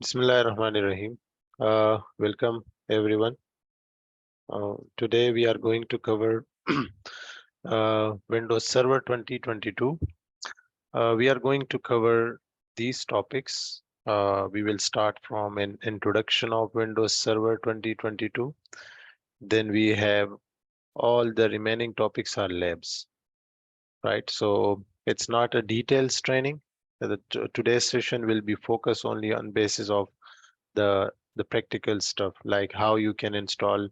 Bismillahirrahmanirrahim. Welcome everyone. Today we are going to cover Windows Server 2022. We are going to cover these topics. We will start from an introduction of Windows Server 2022. Then we have all the remaining topics are labs, right? So it's not a details training. Today's session will be focused only on basis of the practical stuff, like how you can install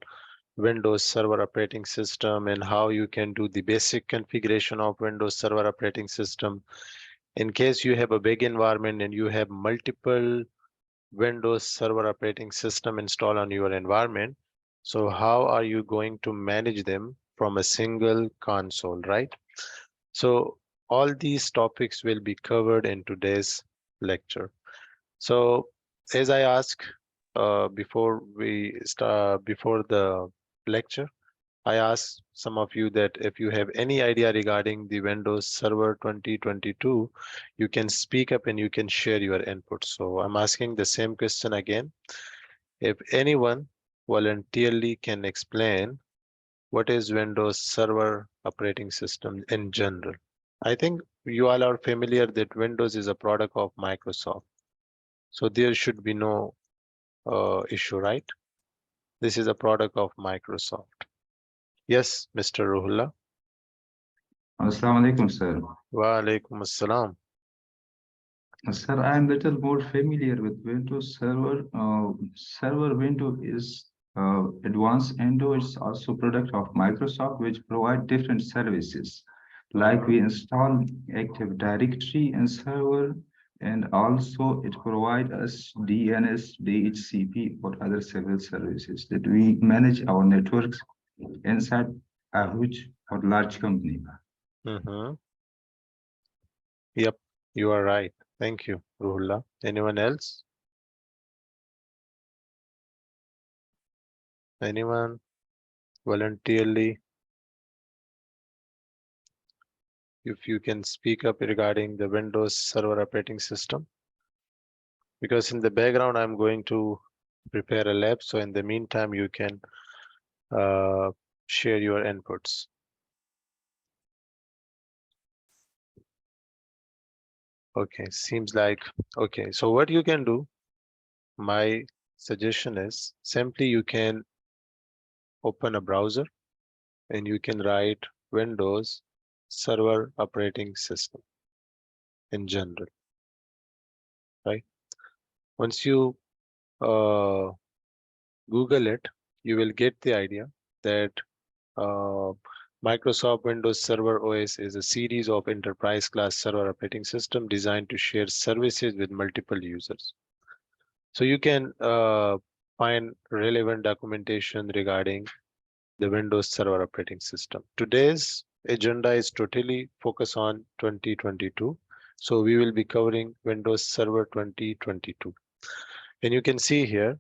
Windows Server operating system and how you can do the basic configuration of Windows Server operating system. In case you have a big environment and you have multiple Windows Server operating system installed on your environment, so how are you going to manage them from a single console, right? So all these topics will be covered in today's lecture. So as I asked before the lecture, I asked some of you that if you have any idea regarding the Windows Server 2022, you can speak up and you can share your input. So I'm asking the same question again. If anyone voluntarily can explain what is Windows Server operating system in general. I think you all are familiar that Windows is a product of Microsoft. So there should be no issue, right? This is a product of Microsoft. Yes, Mr. Ruhullah. Assalamu alaikum, sir. Wa alaikum assalam. Sir, I am little more familiar with Windows Server. Server window is advanced window. It's also product of Microsoft, which provide different services. Like we install Active Directory and server, and also it provide us DNS, DHCP, or other several services that we manage our networks inside a huge or large company. Mm-hmm. Yep, you are right. Thank you, Ruhullah. Anyone else? Anyone voluntarily? If you can speak up regarding the Windows Server operating system. Because in the background, I'm going to prepare a lab. So in the meantime, you can uh, share your inputs. Okay, seems like, okay. So what you can do, my suggestion is simply you can open a browser and you can write Windows Server operating system in general, right? Once you uh, Google it, you will get the idea that uh, Microsoft Windows Server OS is a series of enterprise class server operating system designed to share services with multiple users. So you can find relevant documentation regarding the Windows Server operating system. Today's agenda is totally focused on 2022. So we will be covering Windows Server 2022. And you can see here,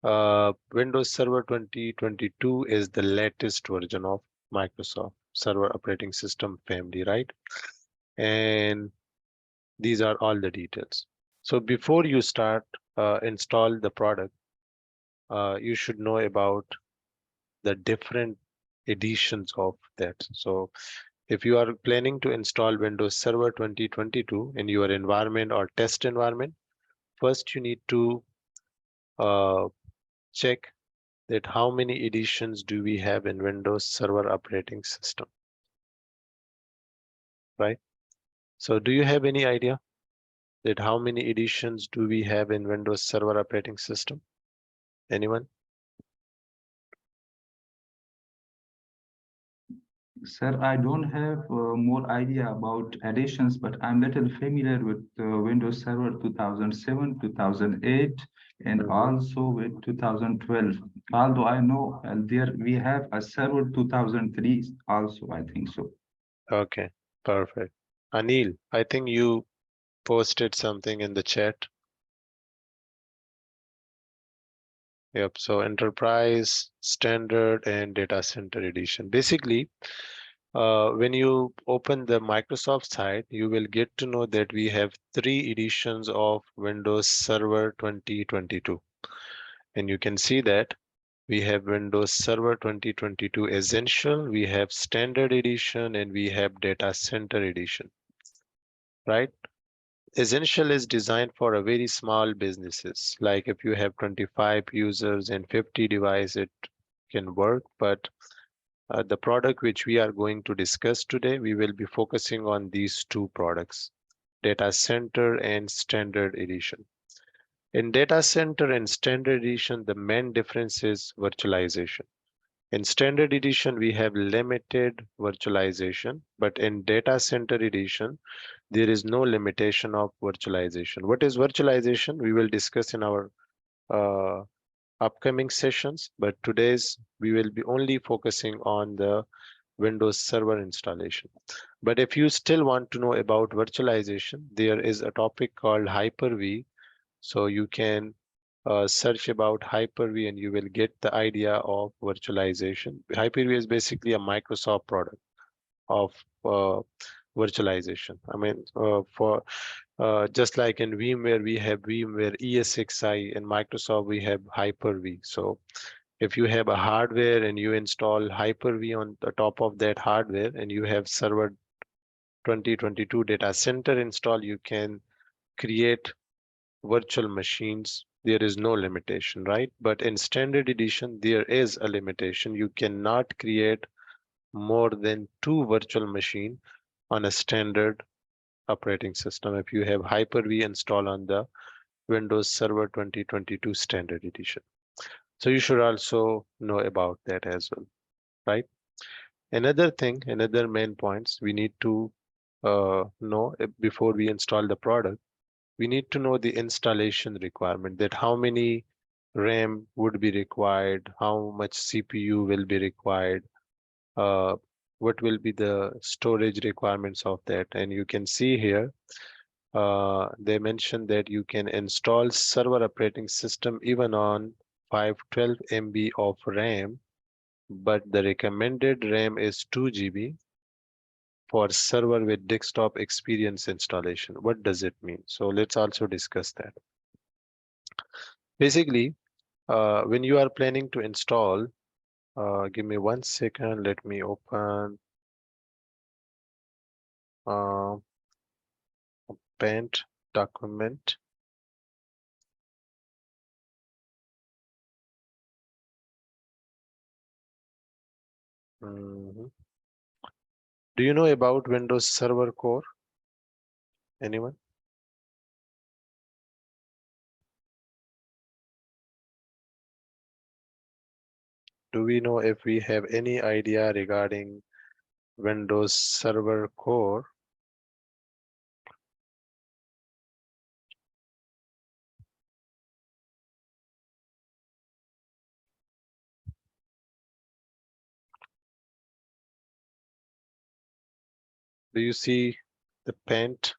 Windows Server 2022 is the latest version of Microsoft Server operating system family, right? And these are all the details. So before you start install the product, you should know about the different editions of that. So if you are planning to install Windows Server 2022 in your environment or test environment, first you need to uh, check that how many editions do we have in Windows Server operating system, right? So do you have any idea that how many editions do we have in Windows Server operating system? Anyone? Sir, I don't have more idea about additions, but I'm little familiar with Windows Server 2007, 2008, and Mhm. also with 2012. Although I know there we have a Server 2003 also, I think so. Okay, perfect. Anil, I think you posted something in the chat. Yep, so enterprise, standard, and data center edition. Basically, When you open the Microsoft site, you will get to know that we have three editions of Windows Server 2022. And you can see that we have Windows Server 2022 Essential, we have Standard Edition, and we have Data Center Edition, right? Essential is designed for a very small businesses. Like if you have 25 users and 50 devices, it can work. But the product which we are going to discuss today, we will be focusing on these two products, Data Center and Standard Edition. In Data Center and Standard Edition, the main difference is virtualization. In Standard Edition, we have limited virtualization, but in Data Center Edition, there is no limitation of virtualization. What is virtualization? We will discuss in our uh, upcoming sessions, but today's we will be only focusing on the Windows Server installation. But if you still want to know about virtualization, there is a topic called Hyper-V. So you can search about Hyper-V and you will get the idea of virtualization. Hyper-V is basically a Microsoft product of uh, virtualization. I mean, for just like in VMware, we have VMware ESXi, and Microsoft, we have Hyper-V. So if you have a hardware and you install Hyper-V on the top of that hardware and you have Server 2022 data center install, you can create virtual machines. There is no limitation, right? But in standard edition, there is a limitation. You cannot create more than two virtual machine on a standard operating system if you have Hyper-V installed on the Windows Server 2022 Standard Edition. So you should also know about that as well, right? Another thing, another main points we need to know before we install the product, we need to know the installation requirement, that how many RAM would be required, how much CPU will be required, uh, what will be the storage requirements of that. And you can see here, they mentioned that you can install server operating system even on 512 MB of RAM, but the recommended RAM is 2 GB for server with desktop experience installation. What does it mean? So let's also discuss that. Basically, when you are planning to install, give me 1 second, let me open uh, Paint document. Mhm. Do you know about Windows Server Core? Anyone? Do we know if we have any idea regarding Windows Server Core? Do you see the Paint?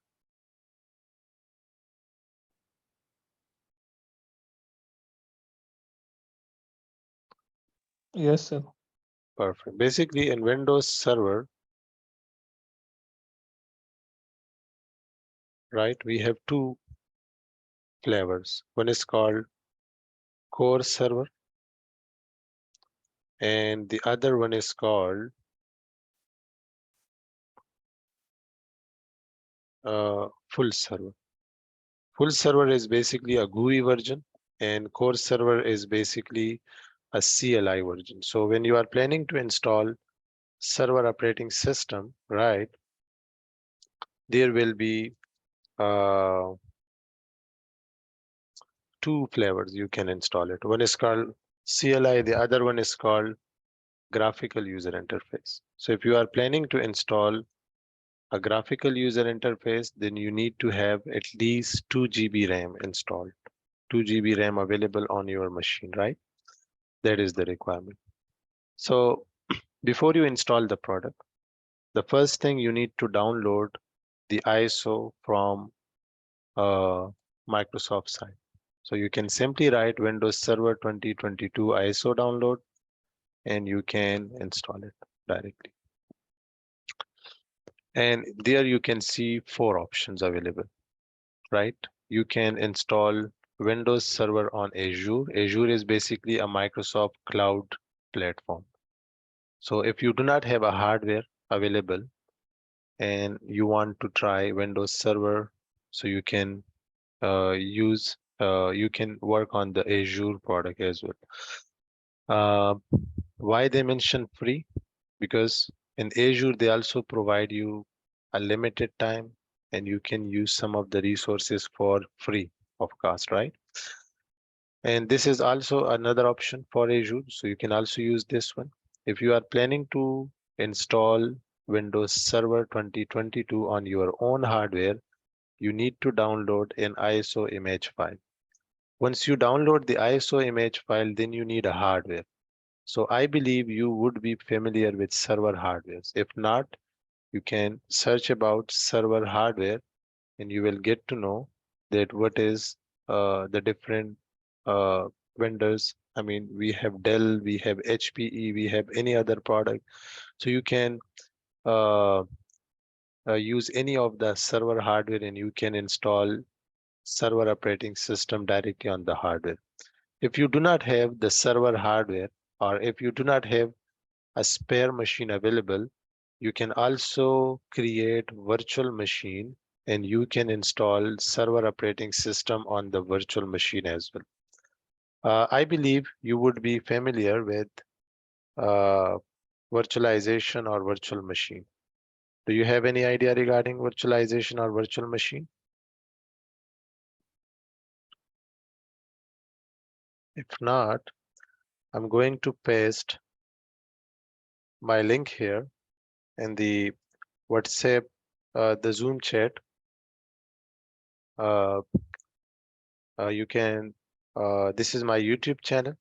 Yes, sir. Perfect. Basically, in Windows Server, right, we have two flavors. One is called Core Server, and the other one is called Full Server. Full Server is basically a GUI version, and Core Server is basically a CLI version. So when you are planning to install server operating system, right, there will be uh, two flavors you can install it. One is called CLI, the other one is called graphical user interface. So if you are planning to install a graphical user interface, then you need to have at least 2 GB RAM installed, 2 GB RAM available on your machine, right? That is the requirement. So before you install the product, the first thing you need to download the ISO from uh, Microsoft site. So you can simply write Windows Server 2022 ISO download and you can install it directly. And there you can see four options available, right? You can install Windows Server on Azure. Azure is basically a Microsoft cloud platform. So if you do not have a hardware available and you want to try Windows Server, so you can you can work on the Azure product as well. Uh, why they mention free? Because in Azure they also provide you a limited time and you can use some of the resources for free, of course, right? And this is also another option for Azure, so you can also use this one. If you are planning to install Windows Server 2022 on your own hardware, you need to download an ISO image file. Once you download the ISO image file, then you need a hardware. So I believe you would be familiar with server hardwares. If not, you can search about server hardware and you will get to know that what is the different uh, vendors. I mean, we have Dell, we have HPE, we have any other product. So you can uh, use any of the server hardware and you can install server operating system directly on the hardware. If you do not have the server hardware, or if you do not have a spare machine available, you can also create virtual machine and you can install server operating system on the virtual machine as well. I believe you would be familiar with uh, virtualization or virtual machine. Do you have any idea regarding virtualization or virtual machine? If not, I'm going to paste my link here in the WhatsApp, the Zoom chat. Uh, you can, this is my YouTube channel,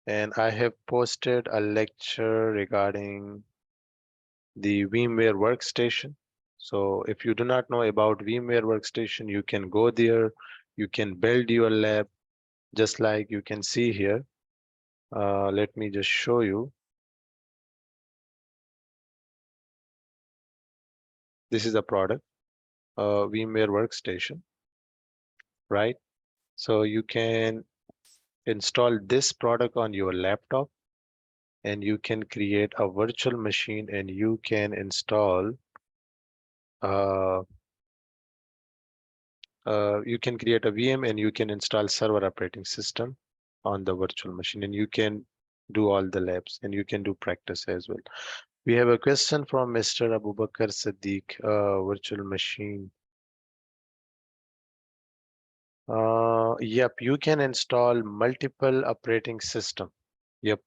and I have posted a lecture regarding the VMware Workstation. So if you do not know about VMware Workstation, you can go there, you can build your lab, just like you can see here. Let me just show you. This is a product, VMware Workstation, right? So you can install this product on your laptop and you can create a virtual machine and you can install uh, you can create a VM and you can install server operating system on the virtual machine and you can do all the labs and you can do practice as well. We have a question from Mr. Abubakar Siddiq, virtual machine. Yep, you can install multiple operating system. Yep,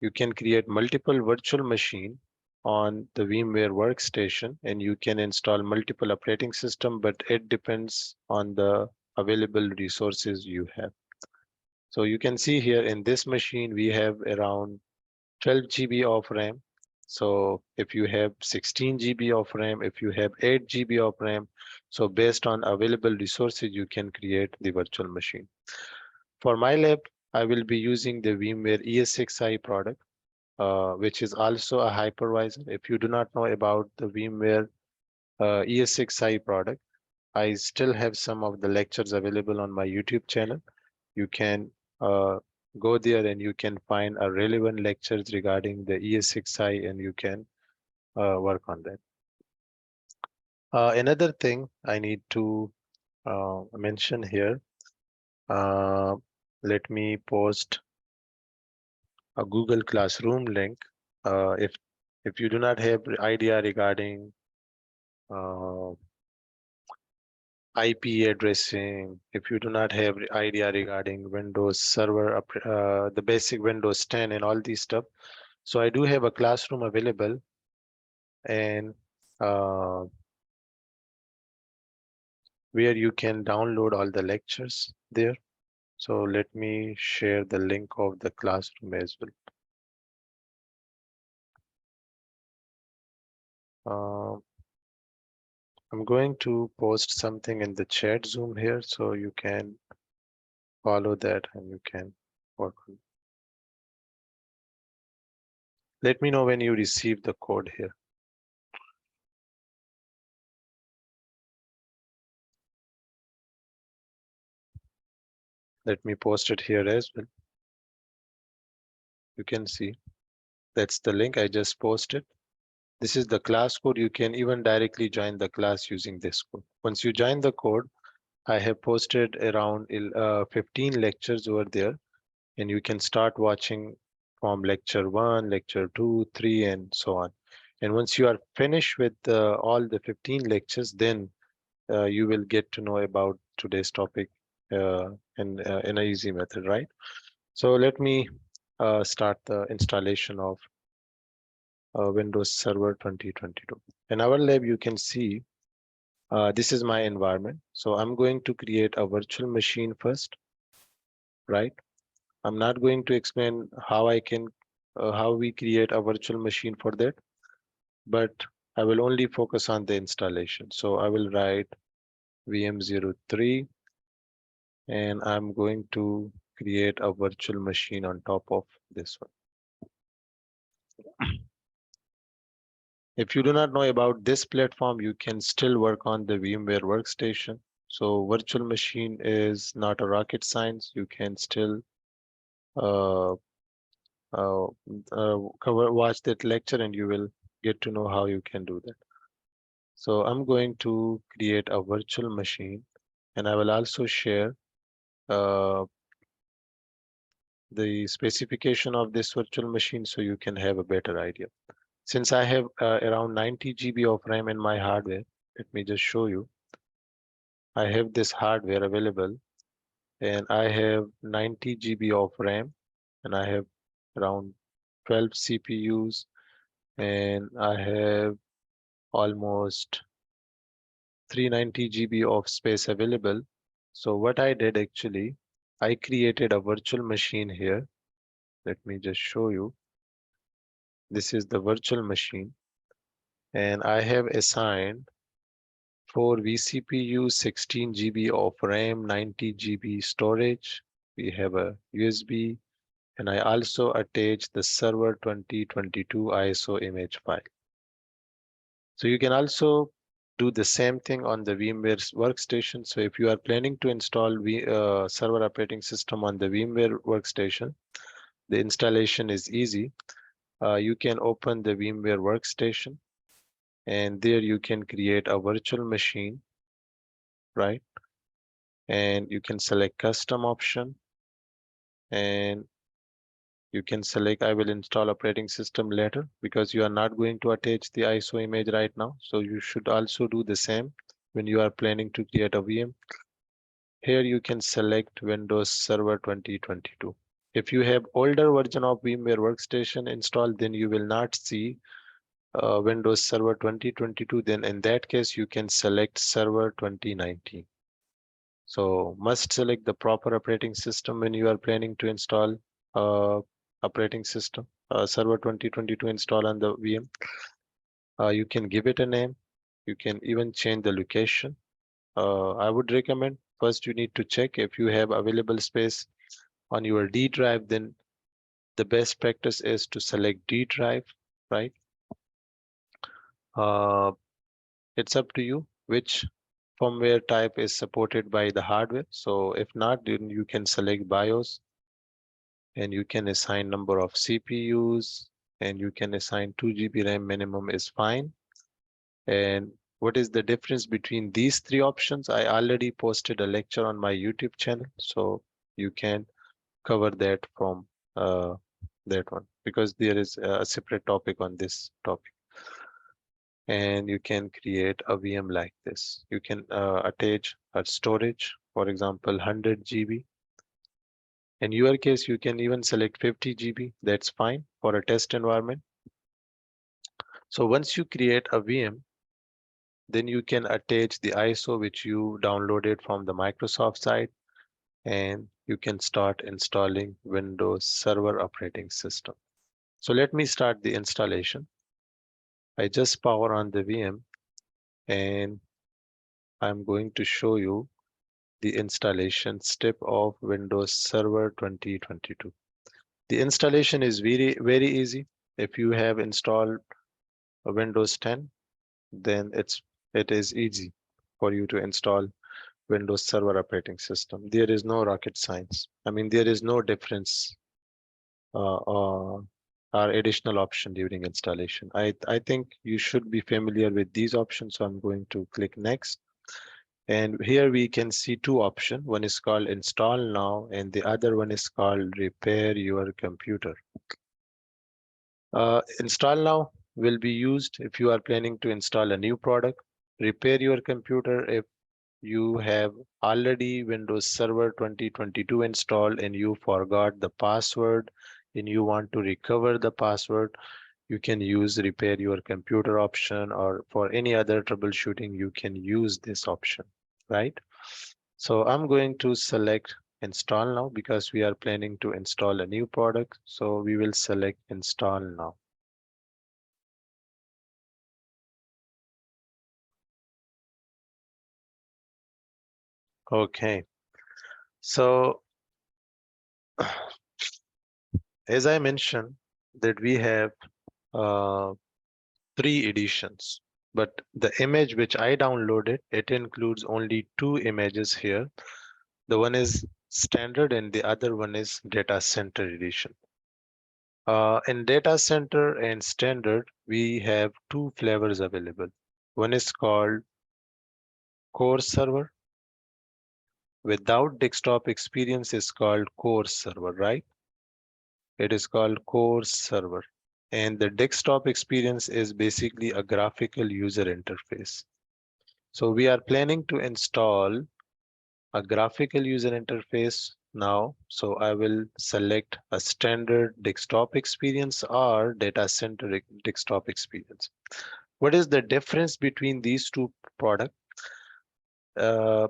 you can create multiple virtual machine on the VMware workstation and you can install multiple operating system, but it depends on the available resources you have. So you can see here in this machine, we have around 12 GB of RAM. So if you have 16 GB of RAM, if you have 8 GB of RAM, so based on available resources, you can create the virtual machine. For my lab, I will be using the VMware ES6i product, which is also a hypervisor. If you do not know about the VMware ES6i product, I still have some of the lectures available on my YouTube channel. You can uh, go there and you can find a relevant lectures regarding the ES6i and you can work on that. Another thing I need to mention here, uh, let me post a Google Classroom link. If you do not have idea regarding uh, IP addressing, if you do not have idea regarding Windows Server, the basic Windows 10 and all these stuff, so I do have a classroom available and uh, where you can download all the lectures there. So let me share the link of the classroom as well. Uh, I'm going to post something in the chat Zoom here so you can follow that and you can work on. Let me know when you receive the code here. Let me post it here as well. You can see that's the link I just posted. This is the class code. You can even directly join the class using this code. Once you join the code, I have posted around 15 lectures over there, and you can start watching from lecture 1, lecture 2, 3, and so on. And once you are finished with all the 15 lectures, then you will get to know about today's topic in an easy method, right? So let me start the installation of Windows Server 2022. In our lab, you can see this is my environment. So I'm going to create a virtual machine first, right? I'm not going to explain how we create a virtual machine for that, but I will only focus on the installation. So I will write VM03 and I'm going to create a virtual machine on top of this one. If you do not know about this platform, you can still work on the VMware workstation. So virtual machine is not a rocket science. You can still uh, watch that lecture and you will get to know how you can do that. So I'm going to create a virtual machine and I will also share uh, the specification of this virtual machine so you can have a better idea. Since I have around 90 GB of RAM in my hardware, let me just show you. I have this hardware available and I have 90 GB of RAM and I have around 12 CPUs and I have almost 390 GB of space available. So what I did actually, I created a virtual machine here. Let me just show you. This is the virtual machine and I have assigned for vCPU 16 GB of RAM, 90 GB storage. We have a USB and I also attach the server 2022 ISO image file. So you can also do the same thing on the VMware workstation. So if you are planning to install server operating system on the VMware workstation, the installation is easy. You can open the VMware workstation and there you can create a virtual machine, right? And you can select custom option and you can select I will install operating system later because you are not going to attach the ISO image right now. So you should also do the same when you are planning to create a VM. Here you can select Windows Server 2022. If you have older version of VMware Workstation installed, then you will not see Windows Server 2022. Then in that case, you can select Server 2019. So must select the proper operating system when you are planning to install operating system. Server 2022 install on the VM. You can give it a name. You can even change the location. I would recommend first you need to check if you have available space on your D drive, then the best practice is to select D drive, right? Uh, it's up to you which firmware type is supported by the hardware. So if not, then you can select BIOS and you can assign number of CPUs and you can assign 2 GB RAM minimum is fine. And what is the difference between these three options? I already posted a lecture on my YouTube channel, so you can cover that from uh, that one because there is a separate topic on this topic. And you can create a VM like this. You can attach a storage, for example, 100 GB. In your case, you can even select 50 GB. That's fine for a test environment. So once you create a VM, then you can attach the ISO which you downloaded from the Microsoft site and you can start installing Windows Server operating system. So let me start the installation. I just power on the VM and I'm going to show you the installation step of Windows Server 2022. The installation is very easy. If you have installed a Windows 10, then it is easy for you to install Windows Server operating system. There is no rocket science. I mean, there is no difference or additional option during installation. I think you should be familiar with these options. So I'm going to click next. And here we can see two options. One is called install now and the other one is called repair your computer. Install now will be used if you are planning to install a new product. Repair your computer if you have already Windows Server 2022 installed and you forgot the password and you want to recover the password, you can use repair your computer option, or for any other troubleshooting, you can use this option, right? So I'm going to select install now because we are planning to install a new product. So we will select install now. Okay, so as I mentioned that we have uh, three editions, but the image which I downloaded, it includes only two images here. The one is standard and the other one is data center edition. In data center and standard, we have two flavors available. One is called core server. Without desktop experience is called core server, right? It is called core server. And the desktop experience is basically a graphical user interface. So we are planning to install a graphical user interface now. So I will select a standard desktop experience or data center desktop experience. What is the difference between these two products? Uh,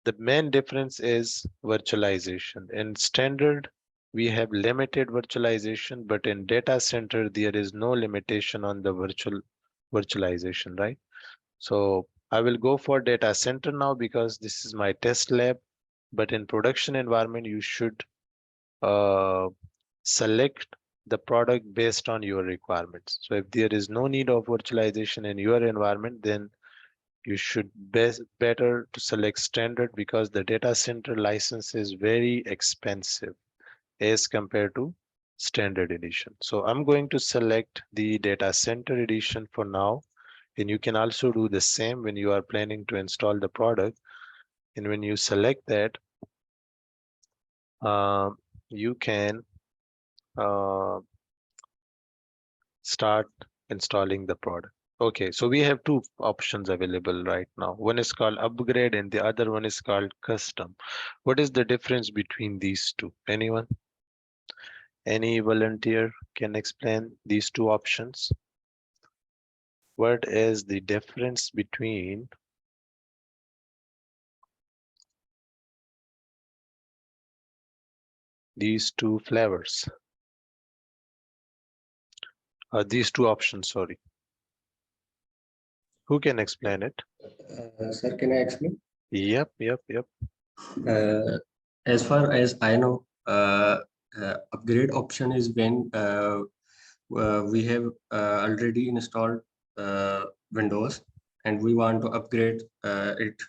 the main difference is virtualization. In standard, we have limited virtualization, but in data center, there is no limitation on the virtualization, right? So I will go for data center now because this is my test lab. But in production environment, you should uh, select the product based on your requirements. So if there is no need of virtualization in your environment, then you should better to select standard because the data center license is very expensive as compared to standard edition. So I'm going to select the data center edition for now. And you can also do the same when you are planning to install the product. And when you select that, um, you can uh, start installing the product. Okay, so we have two options available right now. One is called upgrade and the other one is called custom. What is the difference between these two? Anyone? Any volunteer can explain these two options? What is the difference between these two flavors? These two options, sorry. Who can explain it? Sir, can I explain? Yep. Uh, as far as I know, upgrade option is when we have already installed Windows and we want to upgrade it.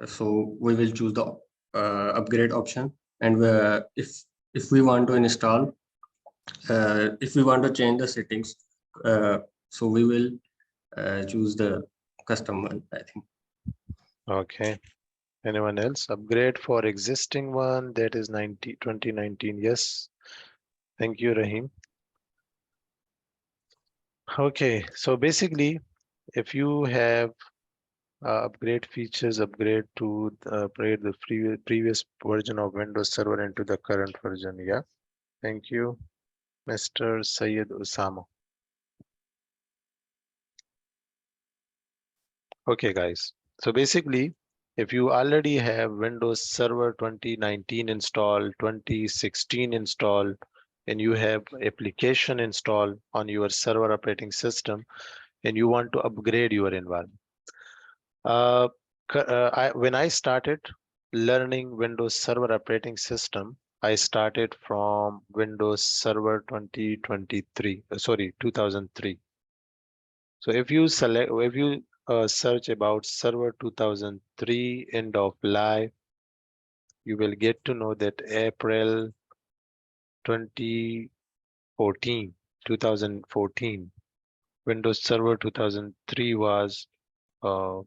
So we will choose the upgrade option. And if we want to install, if we want to change the settings, so we will choose the custom one, I think. Okay. Anyone else? Upgrade for existing one, that is 2019. Yes. Thank you, Rahim. Okay, so basically, if you have upgrade features, upgrade the previous version of Windows Server into the current version. Yeah. Thank you, Mr. Syed Usama. Okay, guys. So basically, if you already have Windows Server 2019 installed, 2016 installed, and you have application installed on your server operating system, and you want to upgrade your environment. When I started learning Windows Server operating system, I started from Windows Server 2023, sorry, 2003. So if you a search about Server 2003 end of life, you will get to know that April 2014, 2014, Windows Server 2003 was uh,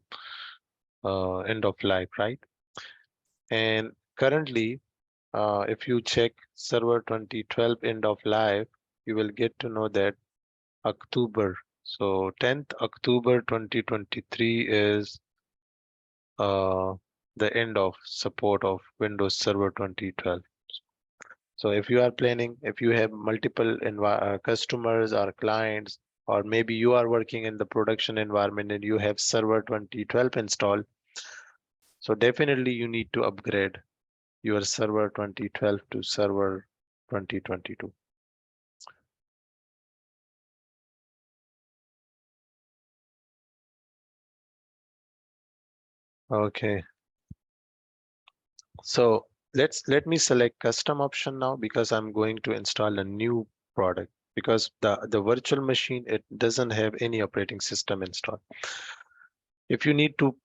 end of life, right? And currently, if you check Server 2012 end of life, you will get to know that October. So 10th October 2023 is the end of support of Windows Server 2012. So if you are planning, if you have multiple customers or clients, or maybe you are working in the production environment and you have Server 2012 installed, so definitely you need to upgrade your Server 2012 to Server 2022. Okay, so let me select custom option now because I'm going to install a new product because the virtual machine, it doesn't have any operating system installed. If you need to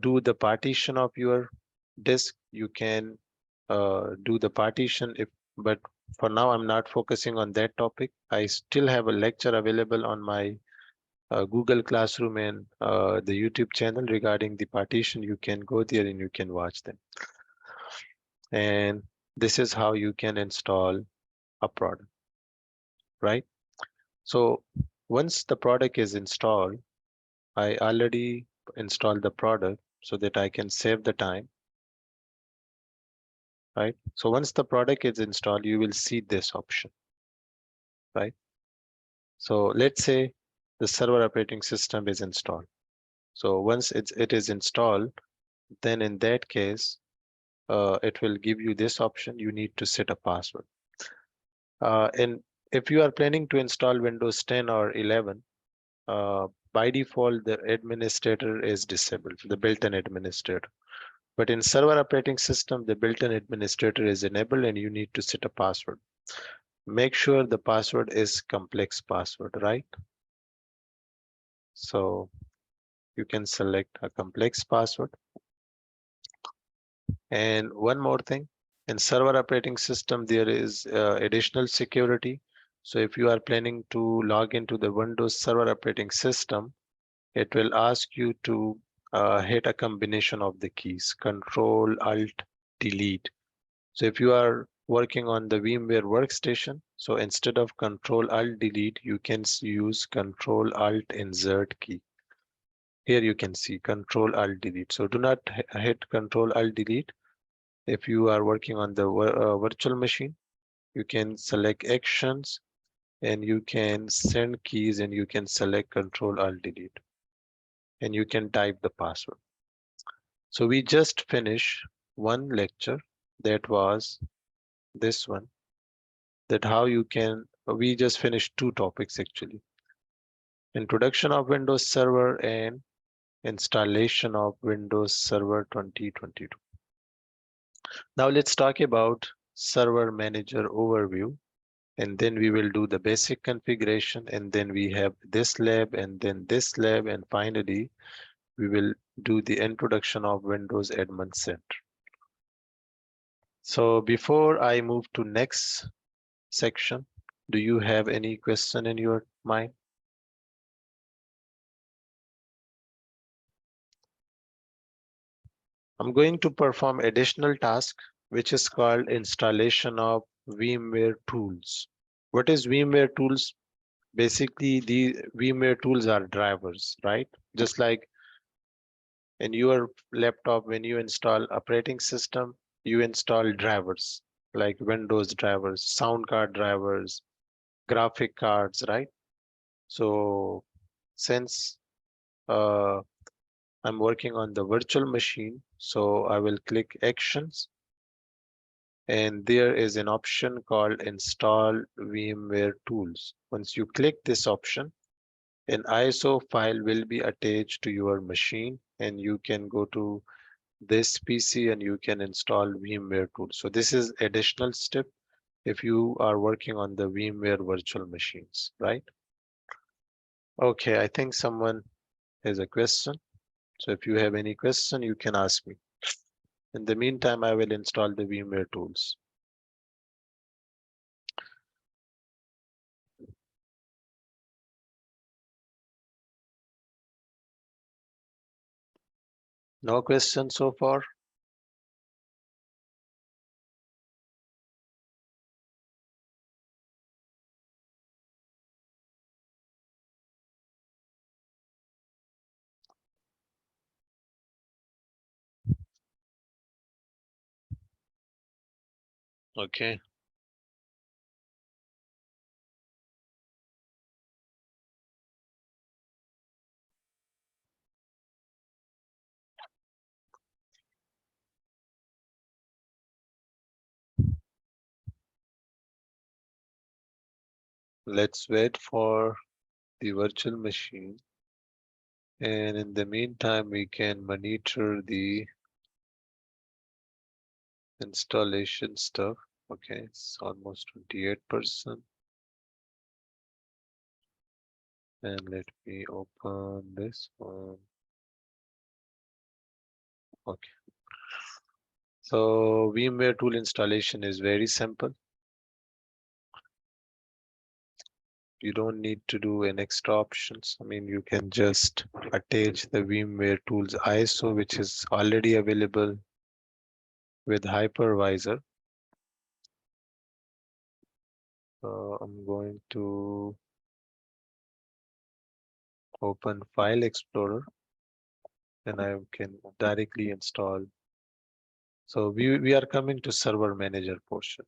do the partition of your disk, you can do the partition. If but for now, I'm not focusing on that topic. I still have a lecture available on my Google Classroom and the YouTube channel regarding the partition. You can go there and you can watch them. And this is how you can install a product, right? So once the product is installed, I already installed the product so that I can save the time, right? So once the product is installed, you will see this option, right? So let's say the server operating system is installed. So once it is installed, then in that case, it will give you this option. You need to set a password. And if you are planning to install Windows 10 or 11, by default, the administrator is disabled, the built-in administrator. But in server operating system, the built-in administrator is enabled and you need to set a password. Make sure the password is complex password, right? So you can select a complex password. And one more thing, in server operating system, there is additional security. So if you are planning to log into the Windows Server operating system, it will ask you to hit a combination of the keys, Control, Alt, Delete. So if you are working on the VMware workstation, so instead of Control, Alt, Delete, you can use Control, Alt, Insert key. Here you can see Control, Alt, Delete. So do not hit Control, Alt, Delete. If you are working on the virtual machine, you can select Actions and you can send keys and you can select Control, Alt, Delete. And you can type the password. So we just finished one lecture, that was this one, that how you can, we just finished two topics actually. Introduction of Windows Server and installation of Windows Server 2022. Now let's talk about Server Manager overview, and then we will do the basic configuration, and then we have this lab and then this lab, and finally we will do the introduction of Windows Admin Center. So before I move to next section, do you have any question in your mind? I'm going to perform additional task, which is called installation of VMware tools. What is VMware tools? Basically, the VMware tools are drivers, right? Just like in your laptop, when you install operating system, you install drivers like Windows drivers, sound card drivers, graphic cards, right? So since uh, I'm working on the virtual machine, so I will click Actions, and there is an option called Install VMware Tools. Once you click this option, an ISO file will be attached to your machine, and you can go to this PC and you can install VMware Tools. So this is additional step if you are working on the VMware virtual machines, right? Okay, I think someone as a question. So if you have any question, you can ask me. In the meantime, I will install the VMware tools. No questions so far? Okay. Let's wait for the virtual machine. And in the meantime, we can monitor the installation stuff. Okay, it's almost 28%. And let me open this one. Okay. So VMware tool installation is very simple. You don't need to do an extra options. I mean, you can just attach the VMware tools ISO, which is already available with hypervisor. I'm going to open File Explorer and I can directly install. So we are coming to Server Manager portion.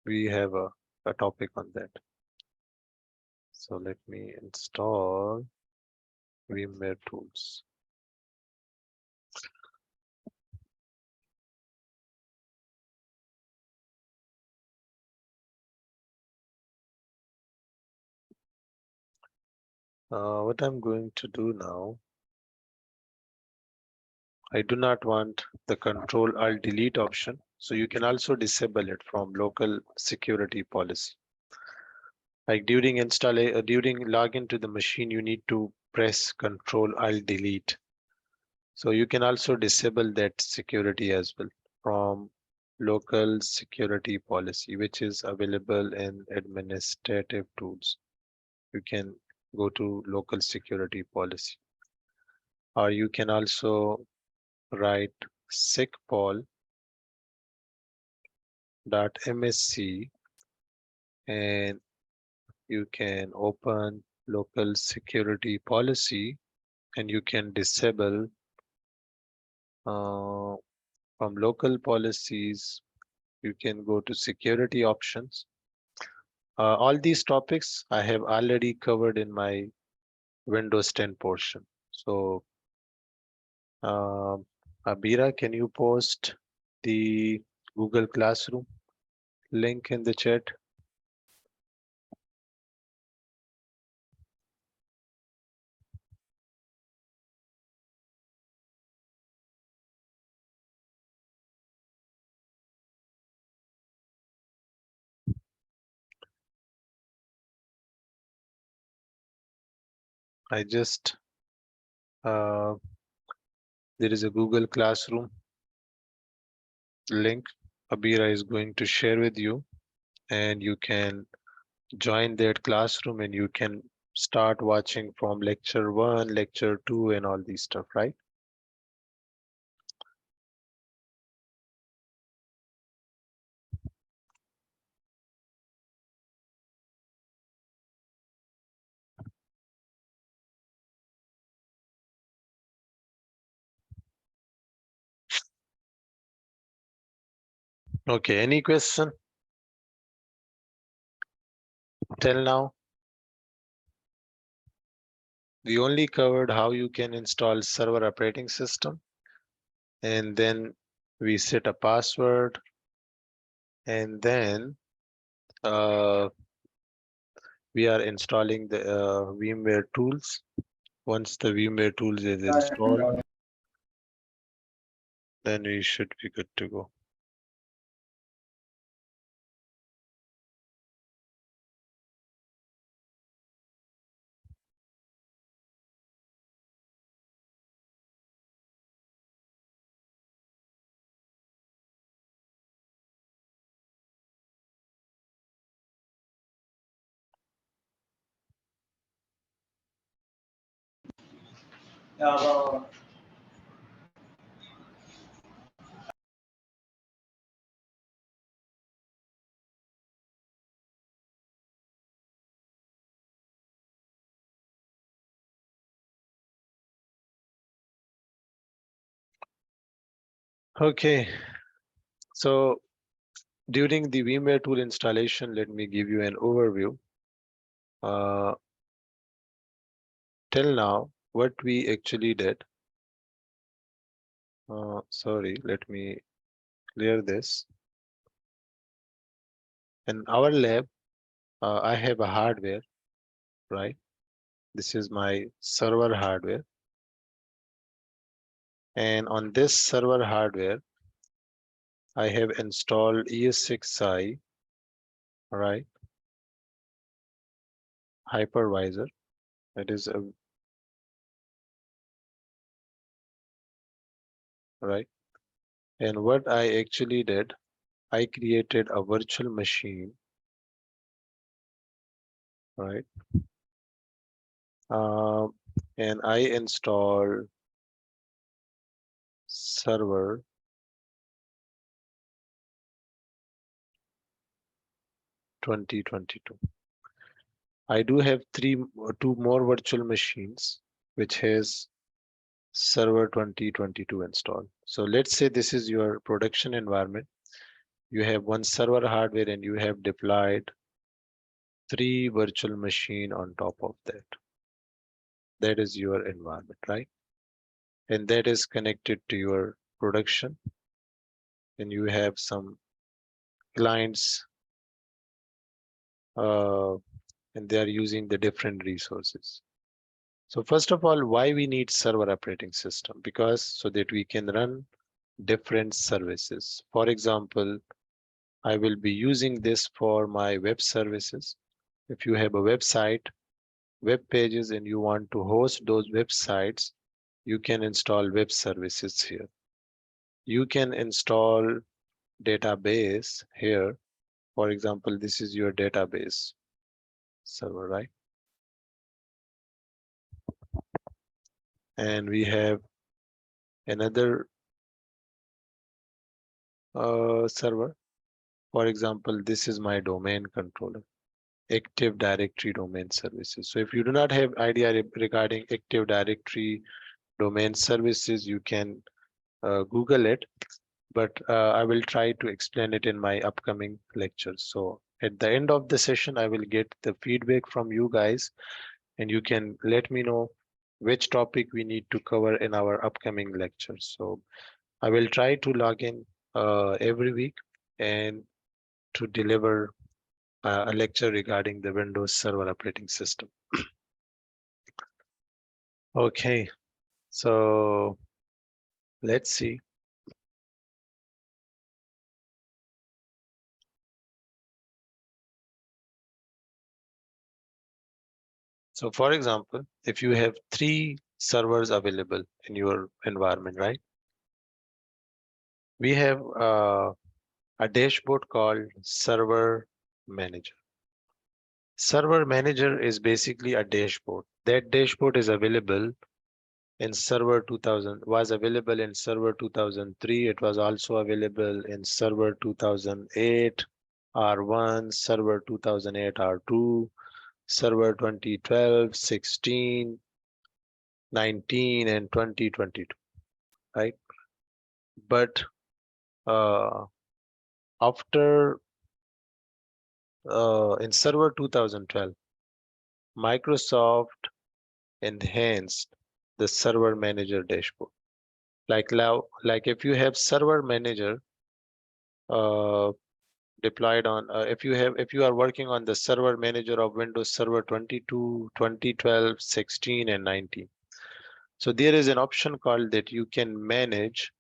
We have a topic on that. So let me install VMware tools. What I'm going to do now, I do not want the Control Alt Delete option. So you can also disable it from local security policy. Like during during login to the machine, you need to press Control Alt Delete. So you can also disable that security as well from local security policy, which is available in administrative tools. You can go to local security policy, or you can also write secpol.msc and you can open local security policy and you can disable from local policies. You can go to security options. All these topics I have already covered in my Windows 10 portion. So, Abira, can you post the Google Classroom link in the chat? I just, there is a Google Classroom link Abira is going to share with you, and you can join that classroom and you can start watching from lecture 1, lecture 2, and all these stuff, right? Okay, any question till now? We only covered how you can install server operating system, and then we set a password, and then we are installing the VMware tools. Once the VMware tools is installed, then we should be good to go. Okay, so during the VMware tool installation, let me give you an overview. Uh, till now, what we actually did. Sorry, let me clear this. In our lab, I have a hardware, right? This is my server hardware. And on this server hardware, I have installed ES6i, right? Hypervisor. It is a right. And what I actually did, I created a virtual machine, right? Um, and I installed server 2022. I do have two more virtual machines, which has server 2022 installed. So let's say this is your production environment. You have one server hardware and you have deployed 3 virtual machine on top of that. That is your environment, right? And that is connected to your production. And you have some clients, and they are using the different resources. So first of all, why we need server operating system? Because so that we can run different services. For example, I will be using this for my web services. If you have a website, web pages, and you want to host those websites, you can install web services here. You can install database here. For example, this is your database server, right? And we have another server. For example, this is my domain controller, Active Directory domain services. So if you do not have idea regarding Active Directory domain services, you can Google it, but I will try to explain it in my upcoming lectures. So at the end of the session, I will get the feedback from you guys, and you can let me know which topic we need to cover in our upcoming lectures. So I will try to log in every week and to deliver a lecture regarding the Windows Server operating system. Okay, so let's see. So for example, if you have 3 servers available in your environment, right? We have a dashboard called Server Manager. Server Manager is basically a dashboard. That dashboard is available in Server 2000, was available in Server 2003. It was also available in Server 2008, R1, Server 2008, R2, Server 2012, 16, 19, and 2022, right? But uh, after in Server 2012, Microsoft enhanced the Server Manager dashboard. Like now, like if you have Server Manager uh, deployed on, if you are working on the Server Manager of Windows Server 22, 2012, 16, and 19. So there is an option called that you can manage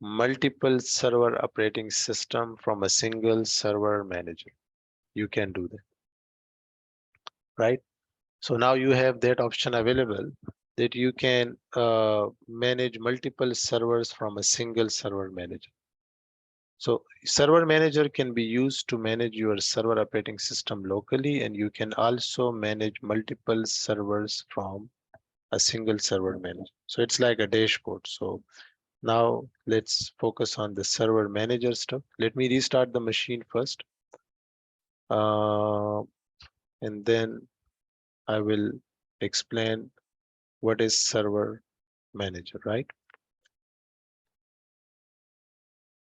multiple server operating system from a single server manager. You can do that, right? So now you have that option available that you can manage multiple servers from a single server manager. So server manager can be used to manage your server operating system locally, and you can also manage multiple servers from a single server manager. So it's like a dashboard. So now let's focus on the server manager stuff. Let me restart the machine first. Uh, and then I will explain what is server manager, right?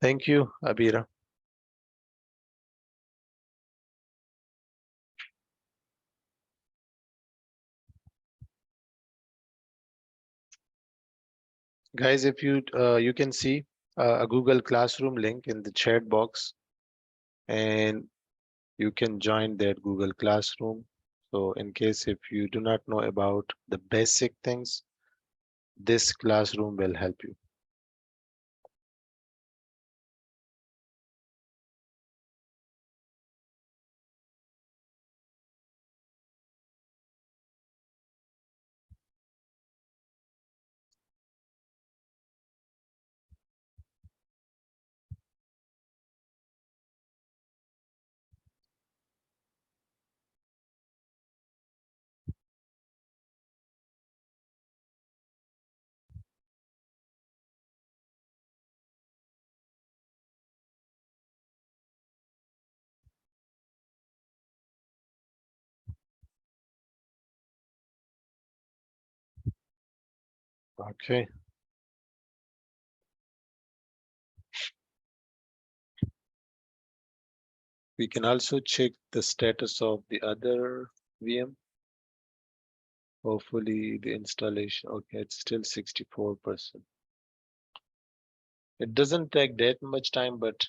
Thank you, Abira. Guys, if you can see a Google Classroom link in the chat box, and you can join that Google Classroom. So in case if you do not know about the basic things, this classroom will help you. Okay. We can also check the status of the other VM. Hopefully the installation, okay, it's still 64%. It doesn't take that much time, but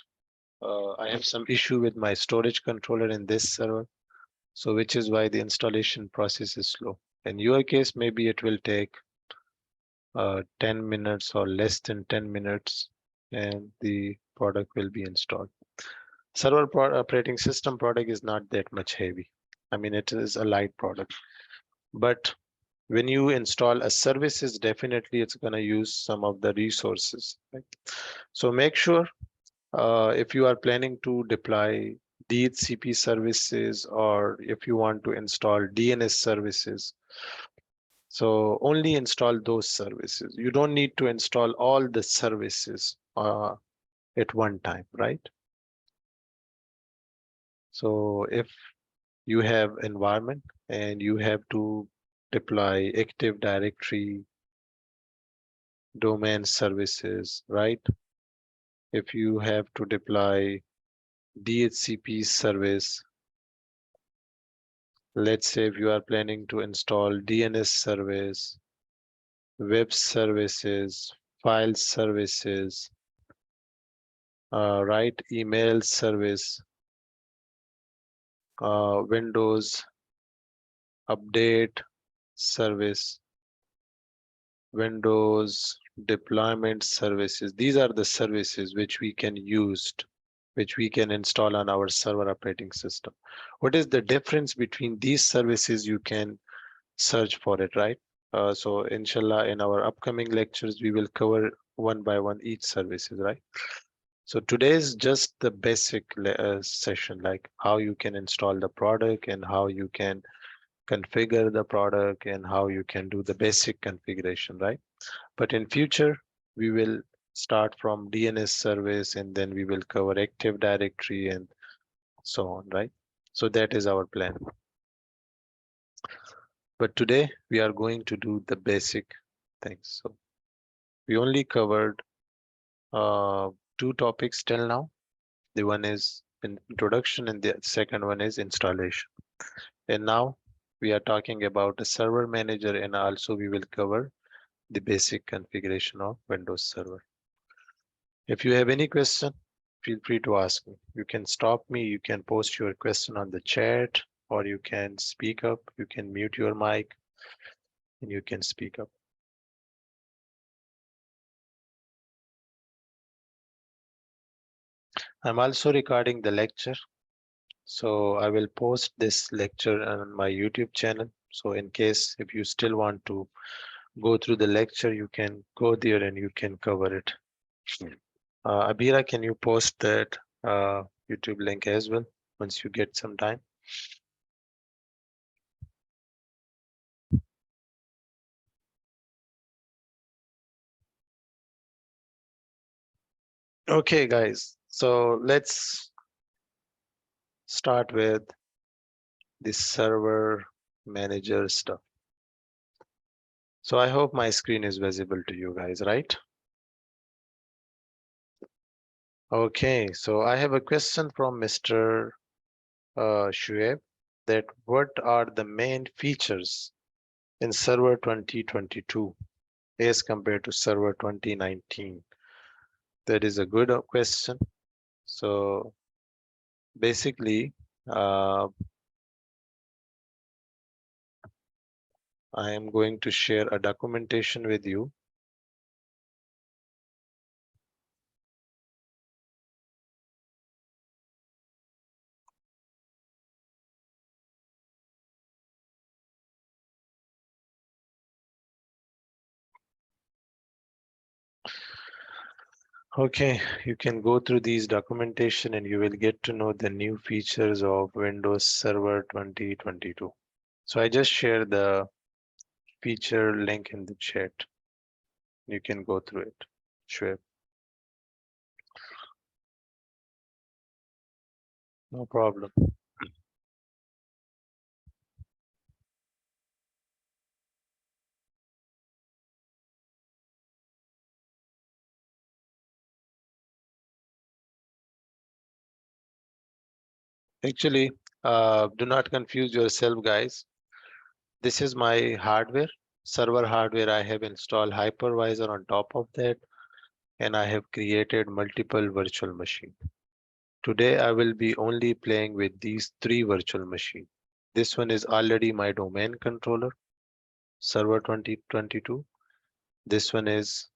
I have some issue with my storage controller in this server. So which is why the installation process is slow. In your case, maybe it will take 10 minutes or less than 10 minutes and the product will be installed. Operating system product is not that much heavy. I mean, it is a light product, but when you install a services, definitely it's going to use some of the resources. Right? So make sure if you are planning to deploy DHCP services or if you want to install DNS services, so only install those services. You don't need to install all the services at one time, right? So if you have environment and you have to deploy Active Directory domain services, right? If you have to deploy DHCP service, let's say if you are planning to install DNS service, web services, file services, right? Email service, Windows update service, Windows deployment services. These are the services which we can use, which we can install on our server operating system. What is the difference between these services? You can search for it, right? So inshallah, in our upcoming lectures, we will cover one by one each services, right? So today is just the basic session, like how you can install the product and how you can configure the product and how you can do the basic configuration, right? But in future, we will start from DNS service and then we will cover Active Directory and so on, right? So that is our plan. But today we are going to do the basic things. So we only covered two topics till now. The one is introduction and the second one is installation. And now we are talking about a server manager and also we will cover the basic configuration of Windows Server. If you have any question, feel free to ask me. You can stop me, you can post your question on the chat, or you can speak up, you can mute your mic, and you can speak up. I'm also recording the lecture, so I will post this lecture on my YouTube channel. So in case if you still want to go through the lecture, you can go there and you can cover it. Abira, can you post that YouTube link as well once you get some time? Okay, guys. So let's start with the server manager stuff. So I hope my screen is visible to you guys, right? Okay, so I have a question from Mr. Shuaib, that what are the main features in Server 2022 as compared to Server 2019? That is a good question. So basically, uh, I am going to share a documentation with you. Okay, you can go through these documentation and you will get to know the new features of Windows Server 2022. So I just share the feature link in the chat. You can go through it. Sure, no problem. Actually, do not confuse yourself, guys. This is my hardware, server hardware. I have installed hypervisor on top of that, and I have created multiple virtual machines. Today, I will be only playing with these three virtual machines. This one is already my domain controller, server 2022. This one is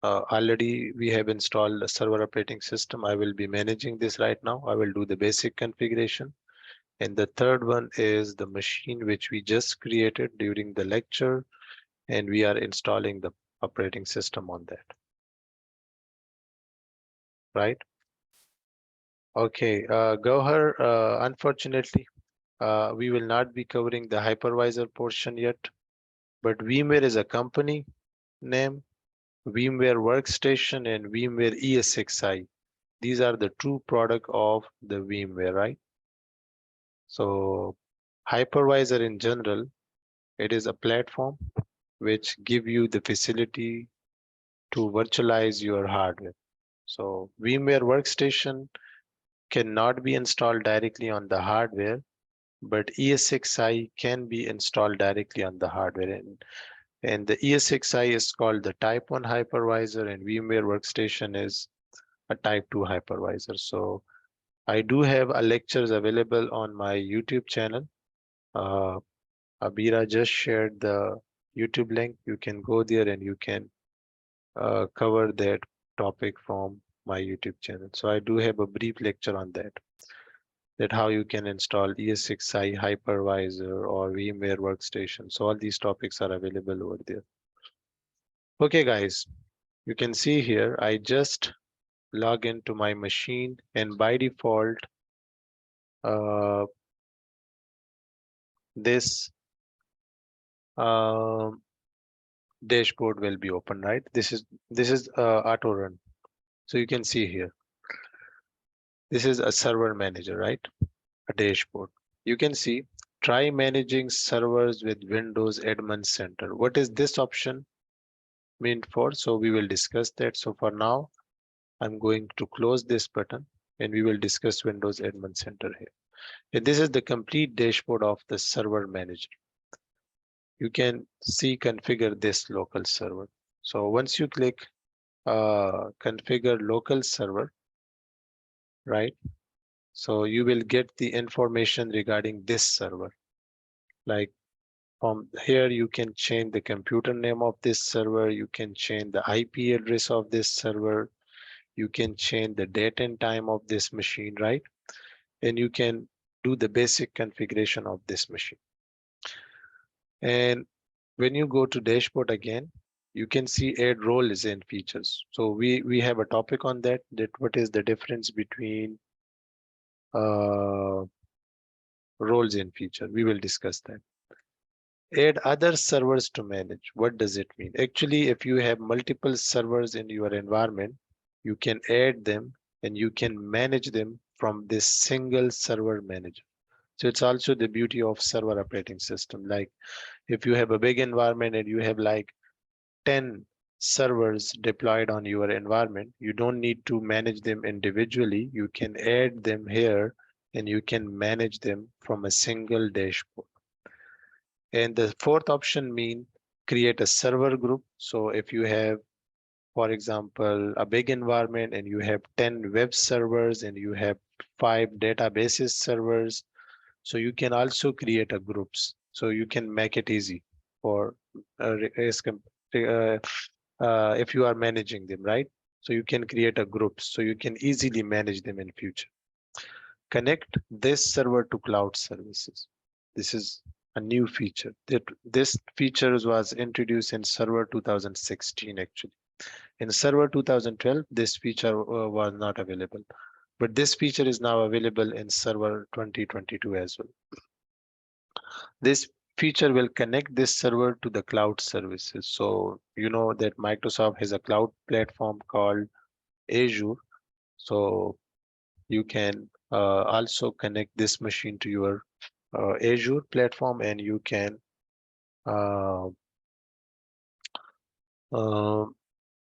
already we have installed a server operating system. I will be managing this right now. I will do the basic configuration. And the third one is the machine which we just created during the lecture, and we are installing the operating system on that, right? Okay, Gauhar, unfortunately, we will not be covering the hypervisor portion yet, but VMware is a company name, VMware Workstation and VMware ESXi. These are the true product of the VMware, right? So hypervisor in general, it is a platform which give you the facility to virtualize your hardware. So VMware Workstation cannot be installed directly on the hardware, but ESXi can be installed directly on the hardware. And the ESXi is called the type 1 hypervisor and VMware Workstation is a type 2 hypervisor. So I do have a lectures available on my YouTube channel. Uh, Abira just shared the YouTube link. You can go there and you can cover that topic from my YouTube channel. So I do have a brief lecture on that. That how you can install ES6i hypervisor or VMware workstation. So all these topics are available over there. Okay, guys, you can see here, I just log into my machine and by default, uh, this um, dashboard will be open, right? This is auto run. So you can see here, this is a server manager, right? A dashboard. You can see, try managing servers with Windows Admin Center. What is this option meant for? So we will discuss that. So for now, I'm going to close this button and we will discuss Windows Admin Center here. And this is the complete dashboard of the server manager. You can see configure this local server. So once you click configure local server, right? So you will get the information regarding this server. Like from here, you can change the computer name of this server. You can change the IP address of this server. You can change the date and time of this machine, right? And you can do the basic configuration of this machine. And when you go to dashboard again, you can see add roles and features. So we have a topic on that, that what is the difference between uh, roles and feature. We will discuss that. Add other servers to manage. What does it mean? Actually, if you have multiple servers in your environment, you can add them, and you can manage them from this single server manager. So it's also the beauty of server operating system. Like if you have a big environment and you have like 10 servers deployed on your environment, you don't need to manage them individually. You can add them here and you can manage them from a single dashboard. And the fourth option mean create a server group. So if you have, for example, a big environment and you have 10 web servers and you have 5 databases servers, so you can also create a groups. So you can make it easy for if you are managing them, right? So you can create a group so you can easily manage them in future. Connect this server to cloud services. This is a new feature. That this feature was introduced in server 2016 actually. In server 2012, this feature was not available, but this feature is now available in server 2022 as well. This feature will connect this server to the cloud services. So you know that Microsoft has a cloud platform called Azure. So you can also connect this machine to your Azure platform, and you can uh, uh,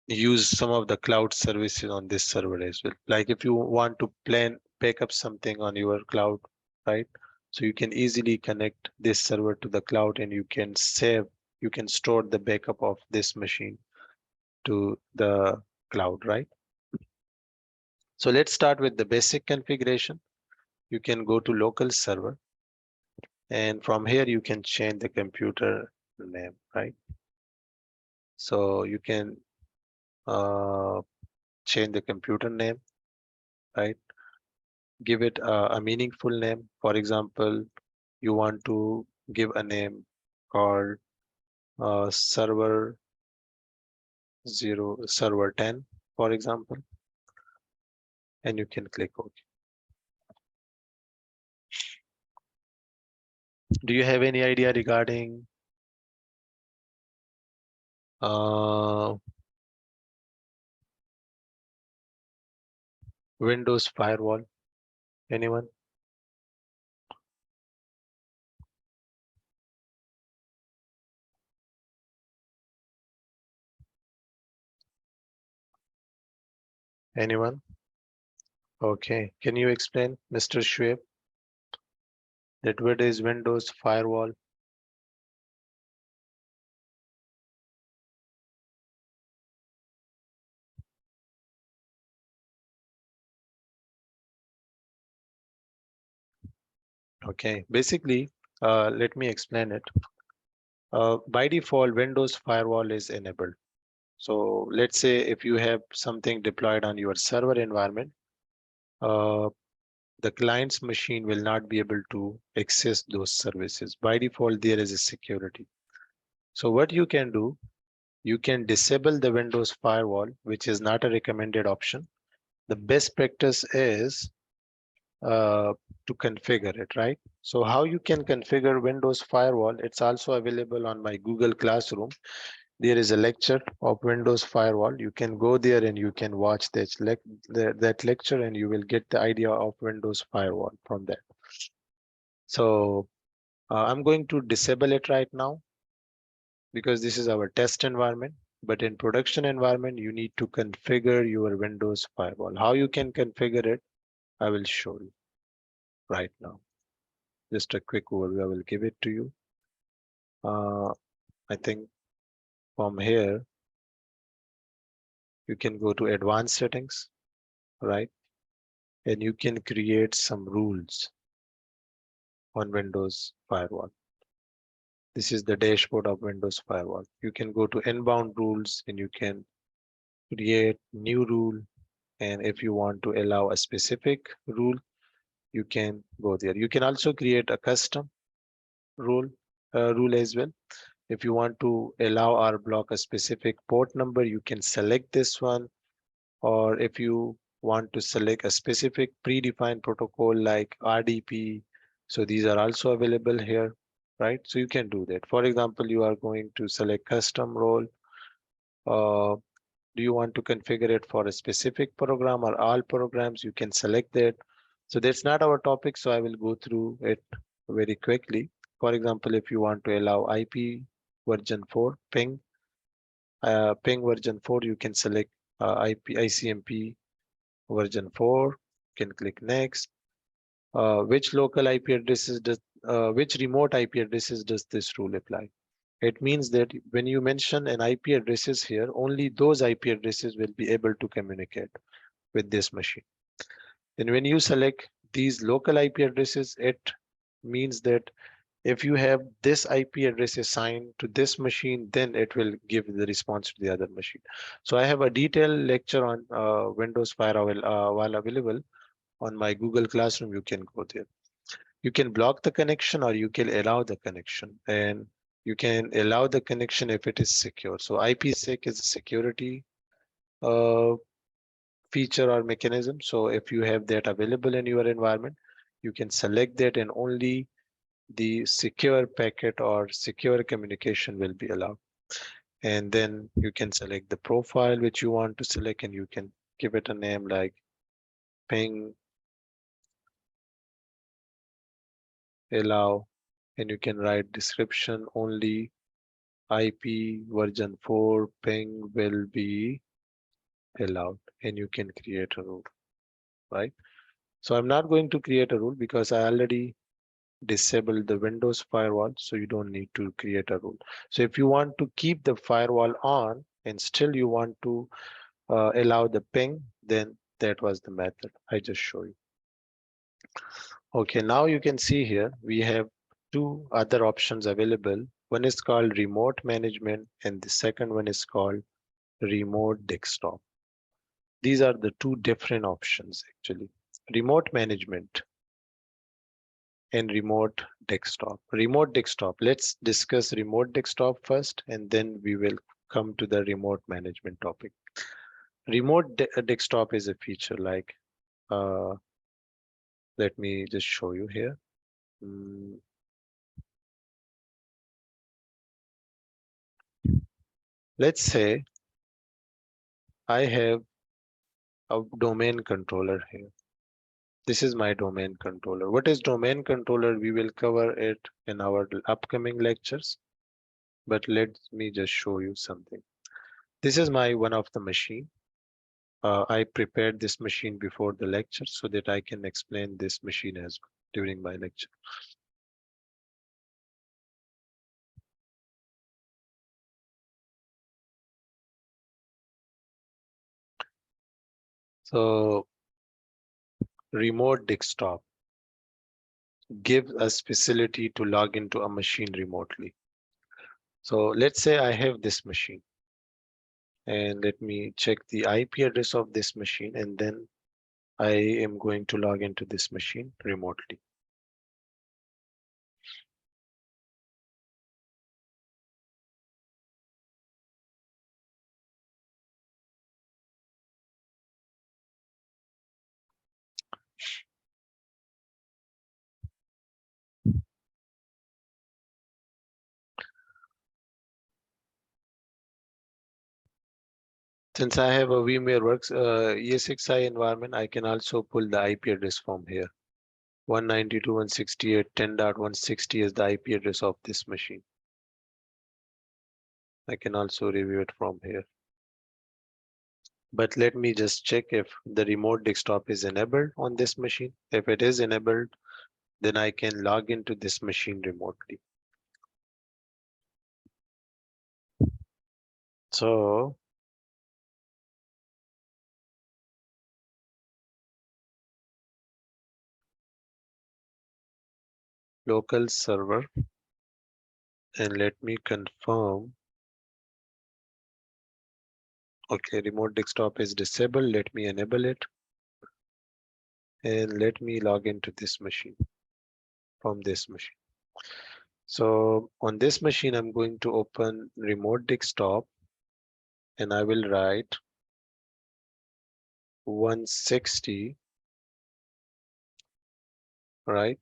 use some of the cloud services on this server as well. Like if you want to plan pick up something on your cloud, right? So you can easily connect this server to the cloud and you can save, you can store the backup of this machine to the cloud, right? So let's start with the basic configuration. You can go to local server, and from here you can change the computer name, right? So you can uh, change the computer name, right? Give it a meaningful name. For example, you want to give a name called server 0, server 10, for example, and you can click OK. Do you have any idea regarding uh, Windows firewall? Anyone? Anyone? Okay. Can you explain, Mr. Schwab, that what is Windows firewall? Okay. Basically, let me explain it. By default, Windows firewall is enabled. So let's say if you have something deployed on your server environment, uh, the client's machine will not be able to access those services. By default, there is a security. So what you can do, you can disable the Windows firewall, which is not a recommended option. The best practice is uh, to configure it, right? So how you can configure Windows firewall, it's also available on my Google Classroom. There is a lecture of Windows firewall. You can go there and you can watch that lecture, and you will get the idea of Windows firewall from that. So I'm going to disable it right now because this is our test environment. But in production environment, you need to configure your Windows firewall. How you can configure it, I will show you right now. Just a quick overview, I will give it to you. I think from here, you can go to advanced settings, right? And you can create some rules on Windows firewall. This is the dashboard of Windows firewall. You can go to inbound rules and you can create new rule. And if you want to allow a specific rule, you can go there. You can also create a custom rule as well. If you want to allow or block a specific port number, you can select this one. Or if you want to select a specific predefined protocol like RDP, so these are also available here, right? So you can do that. For example, you are going to select custom role. Uh, Do you want to configure it for a specific program or all programs? You can select that. So that's not our topic, so I will go through it very quickly. For example, if you want to allow IP version 4, ping version 4, you can select ICMP version 4, you can click next. Which local IP addresses does, which remote IP addresses does this rule apply? It means that when you mention an IP addresses here, only those IP addresses will be able to communicate with this machine. And when you select these local IP addresses, it means that if you have this IP address assigned to this machine, then it will give the response to the other machine. So I have a detailed lecture on Windows Firewall while available on my Google Classroom. You can go there. You can block the connection or you can allow the connection, and you can allow the connection if it is secure. So IPsec is a security uh, feature or mechanism. So if you have that available in your environment, you can select that and only the secure packet or secure communication will be allowed. And then you can select the profile which you want to select, and you can give it a name like ping allow, and you can write description only IP version 4 ping will be allowed, and you can create a rule, right? So I'm not going to create a rule because I already disabled the Windows firewall, so you don't need to create a rule. So if you want to keep the firewall on and still you want to allow the ping, then that was the method I just showed you. Okay, now you can see here we have two other options available. One is called remote management and the second one is called remote desktop. These are the two different options actually. Remote management and remote desktop. Remote desktop. Let's discuss remote desktop first and then we will come to the remote management topic. Desktop is a feature like, uh, let me just show you here. Mm, let's say I have a domain controller here. This is my domain controller. What is domain controller? We will cover it in our upcoming lectures, but let me just show you something. This is my one of the machine. I prepared this machine before the lecture so that I can explain this machine as well during my lecture. So remote desktop gives us facility to log into a machine remotely. So let's say I have this machine and let me check the IP address of this machine and then I am going to log into this machine remotely. Since I have a VMware Works ESXi environment, I can also pull the IP address from here. 192.168.10.160 is the IP address of this machine. I can also review it from here. But let me just check if the remote desktop is enabled on this machine. If it is enabled, then I can log into this machine remotely. So local server, and let me confirm. Okay, remote desktop is disabled. Let me enable it. And let me log into this machine from this machine. So on this machine, I'm going to open remote desktop and I will write 160, right?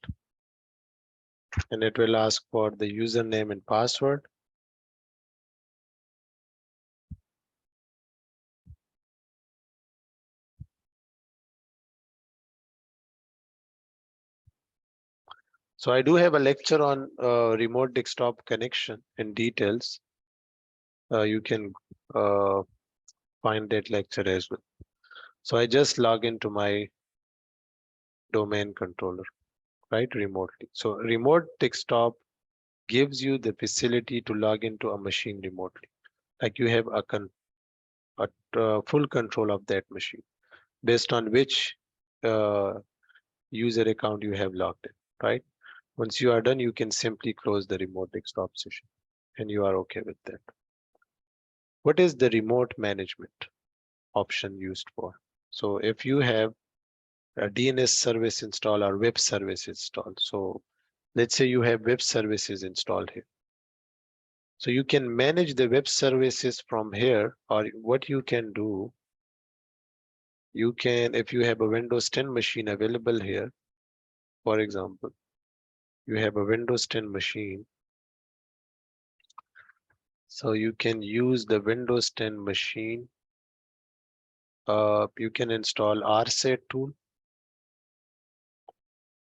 And it will ask for the username and password. So I do have a lecture on remote desktop connection in details. You can uh, find that lecture as well. So I just log into my domain controller, right, remotely. So remote desktop gives you the facility to log into a machine remotely. Like you have a full control of that machine based on which uh, user account you have logged in, right? Once you are done, you can simply close the remote desktop session and you are okay with that. What is the remote management option used for? So if you have a DNS service installed or web service installed, so let's say you have web services installed here. So you can manage the web services from here, or what you can do, you can, if you have a Windows 10 machine available here, for example, you have a Windows 10 machine. So you can use the Windows 10 machine. You can install RSAT tool,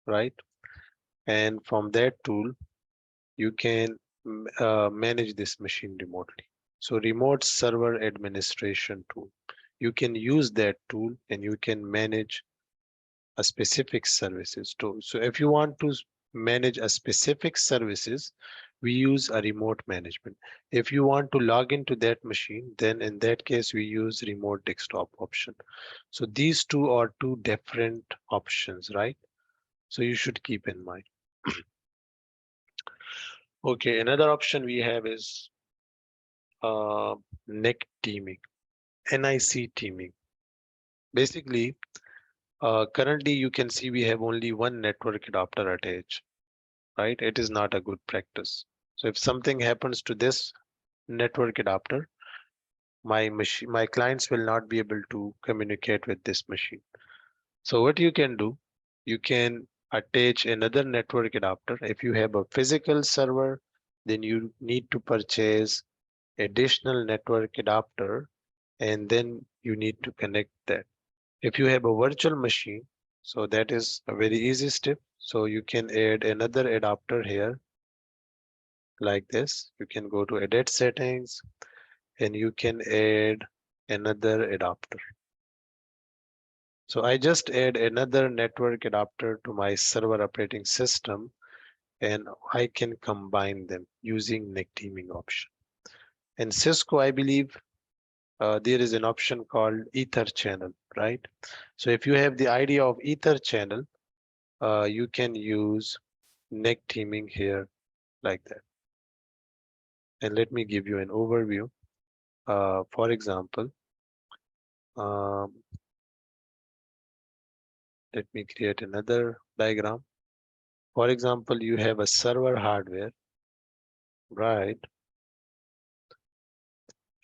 right? And from that tool, you can manage this machine remotely. So remote server administration tool. You can use that tool and you can manage a specific services too. So if you want to manage a specific services, we use a remote management. If you want to log into that machine, then in that case, we use remote desktop option. So these two are two different options, right? So you should keep in mind. Okay, another option we have is NIC teaming, NIC teaming. Basically, currently you can see we have only one network adapter attached, right? It is not a good practice. So if something happens to this network adapter, my machine, my clients will not be able to communicate with this machine. So what you can do, you can attach another network adapter. If you have a physical server, then you need to purchase additional network adapter and then you need to connect that. If you have a virtual machine, so that is a very easy step. So you can add another adapter here like this. You can go to edit settings and you can add another adapter. So I just add another network adapter to my server operating system and I can combine them using NIC teaming option. In Cisco, I believe there is an option called Ether channel, right? So if you have the idea of Ether channel, you can use NIC teaming here like that. And let me give you an overview. For example, um, let me create another diagram. For example, you have a server hardware, right?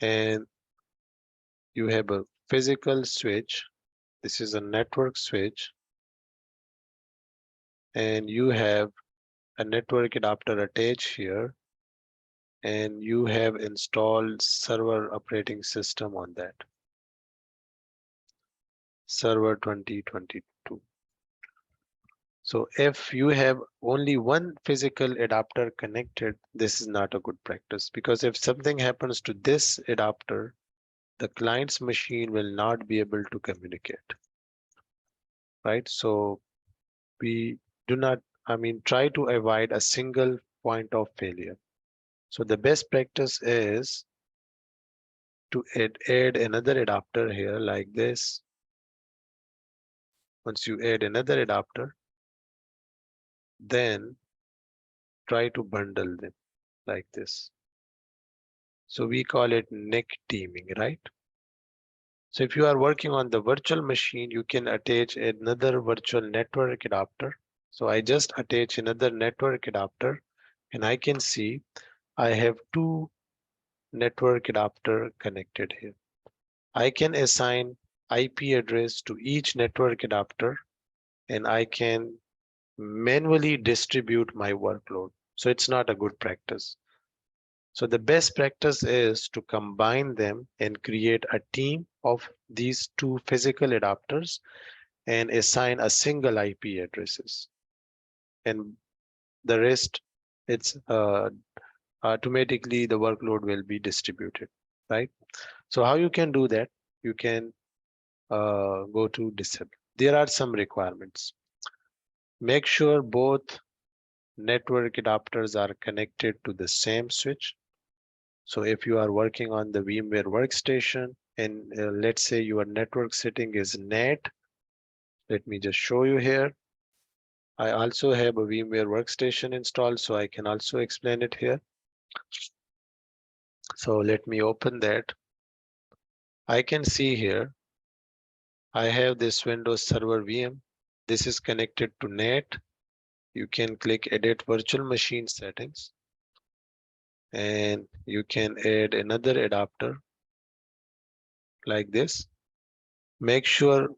And you have a physical switch. This is a network switch. And you have a network adapter attached here. And you have installed server operating system on that. Server 2022. So if you have only one physical adapter connected, this is not a good practice because if something happens to this adapter, the client's machine will not be able to communicate, right? So we do not, try to avoid a single point of failure. So the best practice is to add another adapter here like this. Once you add another adapter, then try to bundle them like this. So we call it NIC teaming, right? So if you are working on the virtual machine, you can attach another virtual network adapter. So I just attach another network adapter and I can see I have two network adapter connected here. I can assign IP address to each network adapter and I can manually distribute my workload. So it's not a good practice. So the best practice is to combine them and create a team of these two physical adapters and assign a single IP addresses. And The rest, it's automatically the workload will be distributed, right? So how you can do that? You can go to disable. There are some requirements. Make sure both network adapters are connected to the same switch. So if you are working on the VMware workstation and let's say your network setting is NAT, let me just show you here. I also have a VMware workstation installed, so I can also explain it here. So let me open that. I can see here, I have this Windows Server VM. This is connected to NAT. You can click Edit Virtual Machine Settings, and you can add another adapter like this. Make sure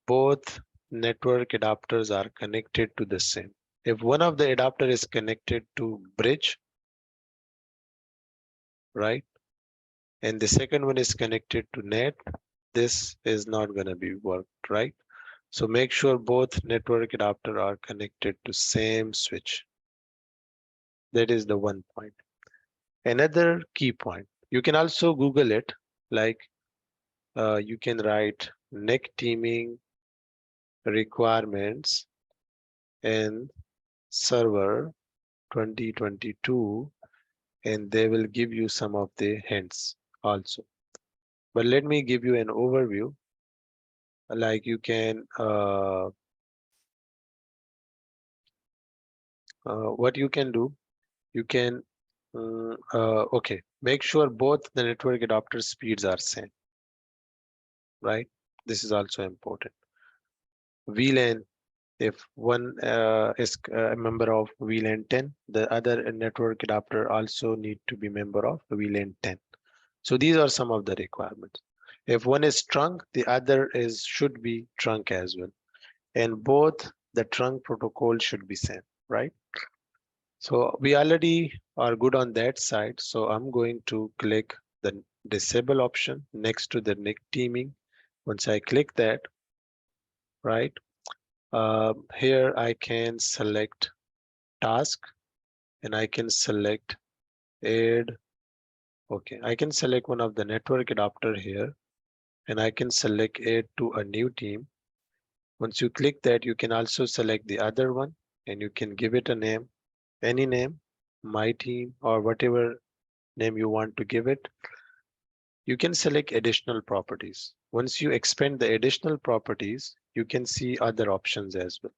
both network adapters are connected to the same. If one of the adapter is connected to bridge, right, and the second one is connected to NAT, this is not going to be worked, right? So make sure both network adapter are connected to same switch. That is the one point. Another key point, you can also Google it, like you can write NIC teaming requirements in server 2022, and they will give you some of the hints also. But let me give you an overview. Like you can, what you can do, you can, okay, make sure both the network adapter speeds are same, right? This is also important. VLAN, if one is a member of VLAN 10, the other network adapter also need to be member of VLAN 10. So these are some of the requirements. If one is trunk, the other is should be trunk as well. And both the trunk protocol should be same, right? So we already are good on that side. So I'm going to click the disable option next to the NIC teaming. Once I click that, right, here I can select task and I can select add. Okay, I can select one of the network adapter here and I can select add to a new team. Once you click that, you can also select the other one and you can give it a name, any name, my team, or whatever name you want to give it. You can select additional properties. Once you expand the additional properties, you can see other options as well.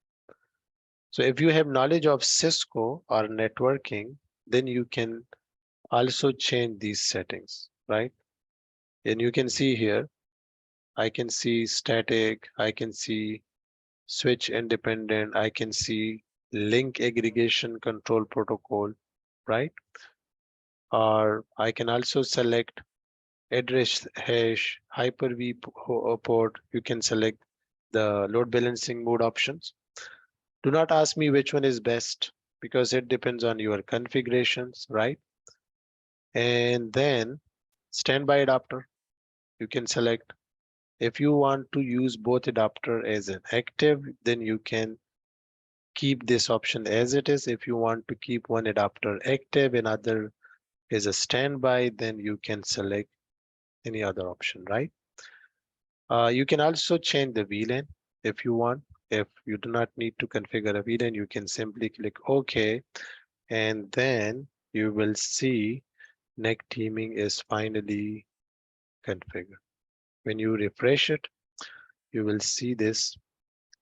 So if you have knowledge of Cisco or networking, then you can also change these settings, right? And you can see here, I can see static, I can see switch independent, I can see link aggregation control protocol, right? Or I can also select address hash, Hyper-V port. You can select the load balancing mode options. Do not ask me which one is best because it depends on your configurations, right? And then standby adapter, you can select. If you want to use both adapter as an active, then you can keep this option as it is. If you want to keep one adapter active and other is a standby, then you can select any other option, right? You can also change the VLAN if you want. If you do not need to configure a VLAN, you can simply click OK, and then you will see NIC teaming is finally configured. When you refresh it, you will see this,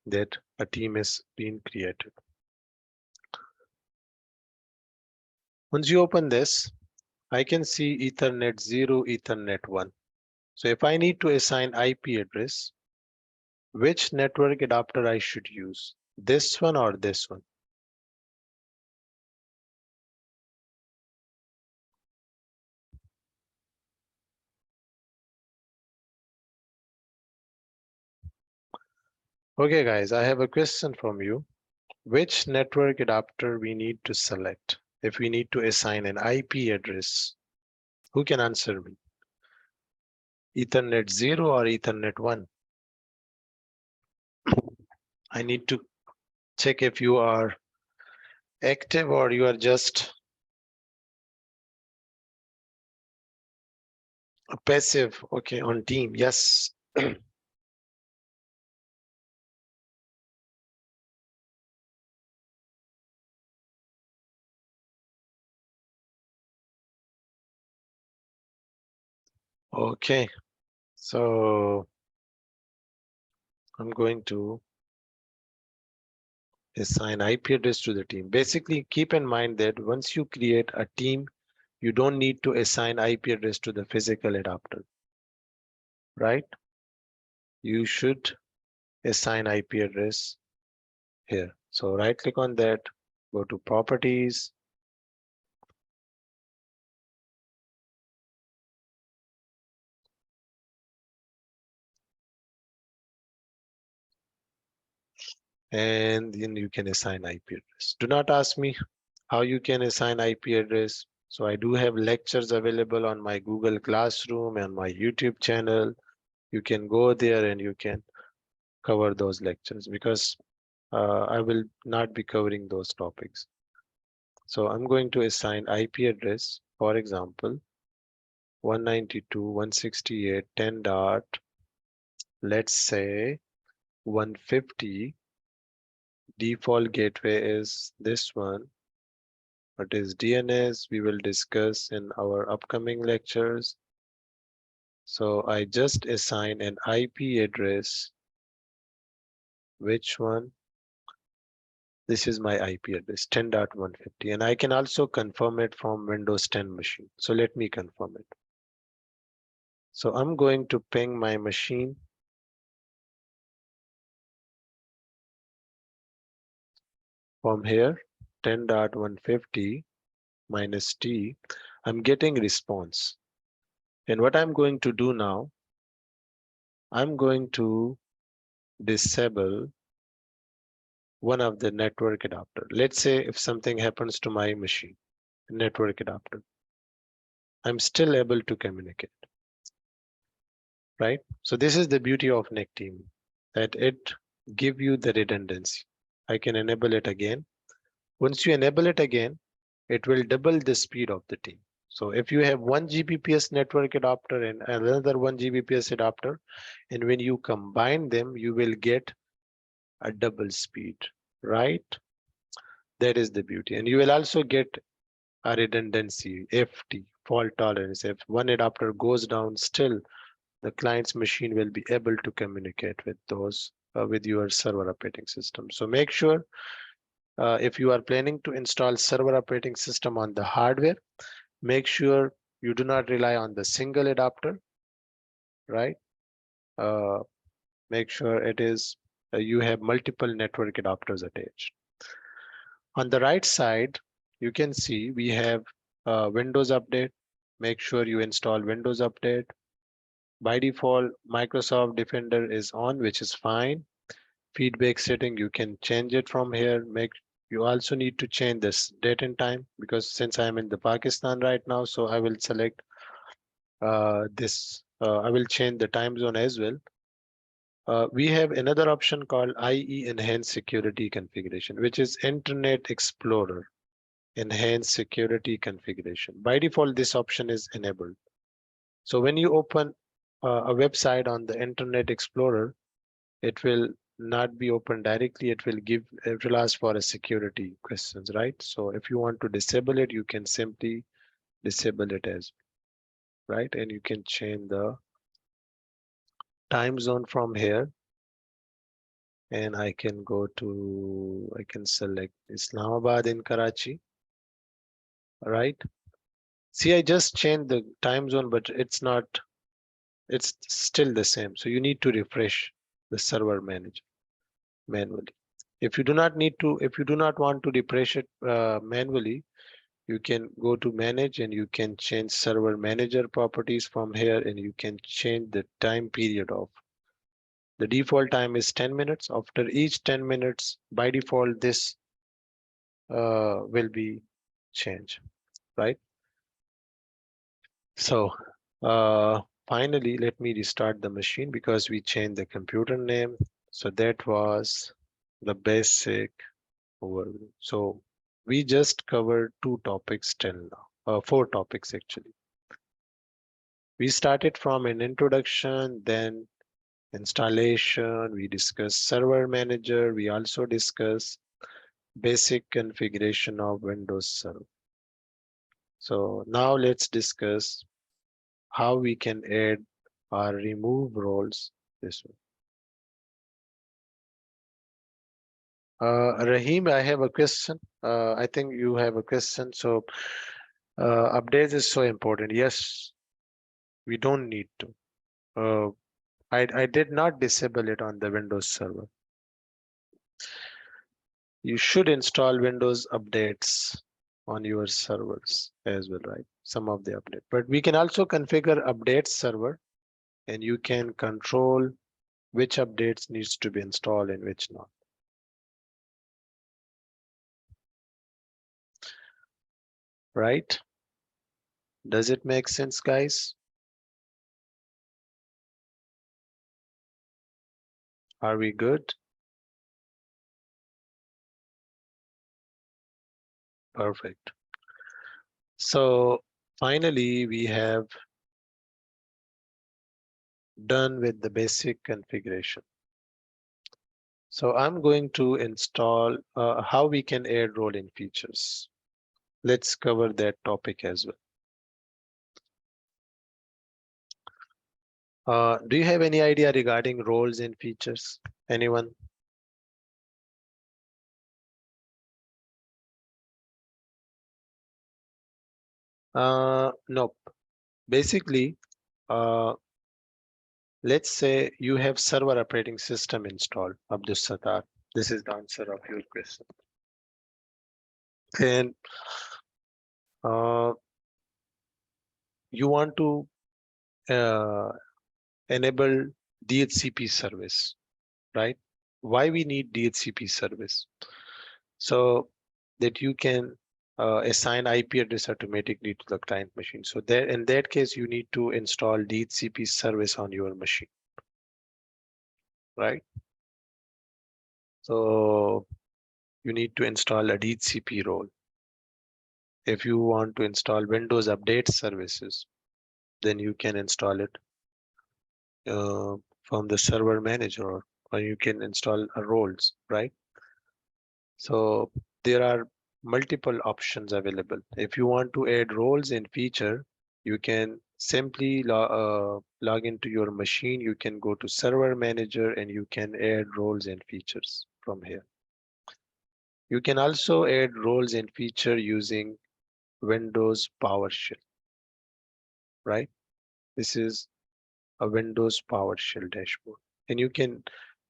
that a team is being created. Once you open this, I can see Ethernet 0, Ethernet 1. So if I need to assign IP address, which network adapter I should use? This one or this one? Okay, guys, I have a question from you. Which network adapter we need to select if we need to assign an IP address? Who can answer me? Ethernet 0 or Ethernet 1? I need to check if you are active or you are just a passive? Okay, on team, yes. Okay, so I'm going to assign IP address to the team. Basically, keep in mind that once you create a team, you don't need to assign IP address to the physical adapter, right? You should assign IP address here. So right click on that, go to properties, and then you can assign IP address. Do not ask me how you can assign IP address. So I do have lectures available on my Google Classroom and my YouTube channel. You can go there and you can cover those lectures because I will not be covering those topics. So I'm going to assign IP address, for example, 192.168.10 dot, let's say 150. Default gateway is this one. What is DNS? We will discuss in our upcoming lectures. So I just assign an IP address. Which one? This is my IP address 10.150, and I can also confirm it from Windows 10 machine. So let me confirm it. So I'm going to ping my machine from here 10.150 minus T. I'm getting response. And what I'm going to do now, I'm going to disable one of the network adapter. Let's say if something happens to my machine, network adapter, I'm still able to communicate, right? So this is the beauty of NIC team, that it give you the redundancy. I can enable it again. Once you enable it again, it will double the speed of the team. So if you have 1 Gbps network adapter and another 1 Gbps adapter, and when you combine them, you will get a double speed, right? That is the beauty. And you will also get a redundancy, FT, fault tolerance. If one adapter goes down, still the client's machine will be able to communicate with those with your server operating system. So make sure if you are planning to install server operating system on the hardware, make sure you do not rely on the single adapter, right? Uh, make sure it is you have multiple network adapters attached. On the right side, you can see we have Windows Update. Make sure you install Windows Update. By default, Microsoft Defender is on, which is fine. Feedback setting, you can change it from here. You also need to change this date and time, because since I'm in the Pakistan right now, so I will select this. I will change the time zone as well. We have another option called IE Enhanced Security Configuration, which is Internet Explorer Enhanced Security Configuration. By default, this option is enabled. So when you open a website on the Internet Explorer, it will not be open directly. It will ask for a security questions, right? So if you want to disable it, you can simply disable it as, right? And you can change the time zone from here. And I can I can select Islamabad in Karachi, right? See, I just changed the time zone, but it's still the same. So you need to refresh the server manager manually. If you do not want to refresh it manually, you can go to manage and you can change server manager properties from here, and you can change the time period of. The default time is 10 minutes. After each 10 minutes, by default, this will be changed, right? So finally, let me restart the machine because we changed the computer name. So that was the basic overview. So we just covered 2 topics till now, 4 topics actually. We started from an introduction, then installation, we discussed server manager, we also discussed basic configuration of Windows Server. So now let's discuss how we can add or remove roles this way. Rahim, I have a question. I think you have a question. So updates is so important. Yes, we don't need to. I did not disable it on the Windows Server. You should install Windows updates on your servers as well, right? Some of the update, but we can also configure updates server, and you can control which updates needs to be installed and which not. Right? Does it make sense, guys? Are we good? Perfect. So finally, we have done with the basic configuration. So I'm going to install how we can add role-in features. Let's cover that topic as well. Do you have any idea regarding roles and features? Anyone? Nope. Basically, uh, let's say you have server operating system installed, Abdul Sattar. This is the answer of your question. Then you want to enable DHCP service, right? Why we need DHCP service? So that you can assign IP address automatically to the client machine. So there, in that case, you need to install DHCP service on your machine, right? So you need to install a DHCP role. If you want to install Windows Update services, then you can install it from the server manager, or you can install roles, right? So there are multiple options available. If you want to add roles and feature, you can simply log into your machine. You can go to server manager and you can add roles and features from here. You can also add roles and feature using Windows PowerShell, right? This is a Windows PowerShell dashboard, and you can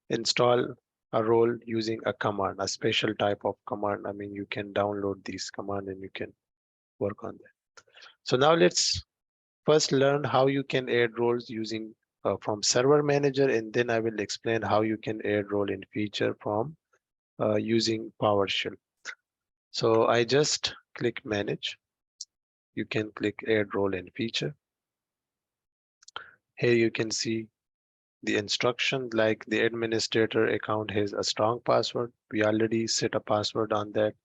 install a role using a command, a special type of command. I mean, you can download these command and you can work on that. So now let's first learn how you can add roles using from server manager, and then I will explain how you can add role in feature from using PowerShell. So I just click manage. You can click add role and feature. Here you can see the instruction like the administrator account has a strong password. We already set a password on that.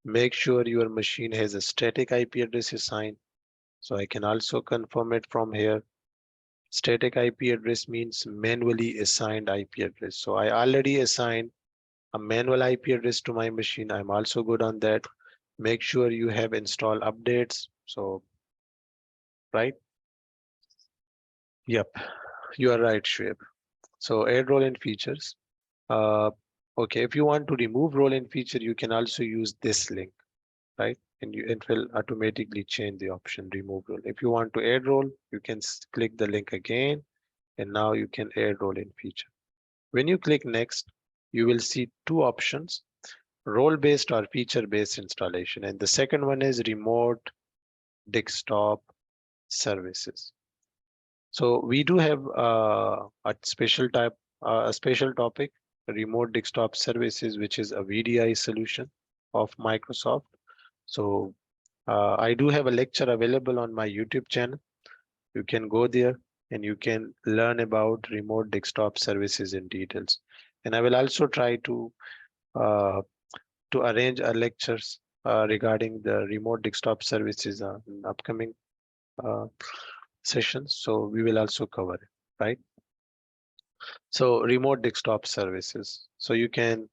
Make sure your machine has a static IP address assigned. So I can also confirm it from here. Static IP address means manually assigned IP address. So I already assigned a manual IP address to my machine. I'm also good on that. Make sure you have installed updates. So, right? Yep, you are right, Shweb. So add role and features. Uh, okay, if you want to remove role and feature, you can also use this link, right? And it will automatically change the option remove role. If you want to add role, you can click the link again, and now you can add role in feature. When you click next, you will see 2 options, role-based or feature-based installation. And the second one is remote desktop services. So we do have a special topic, remote desktop services, which is a VDI solution of Microsoft. So I do have a lecture available on my YouTube channel. You can go there and you can learn about remote desktop services in details. And I will also try to arrange a lectures regarding the remote desktop services in upcoming uh, sessions. So we will also cover it, right? So remote desktop services. So you can,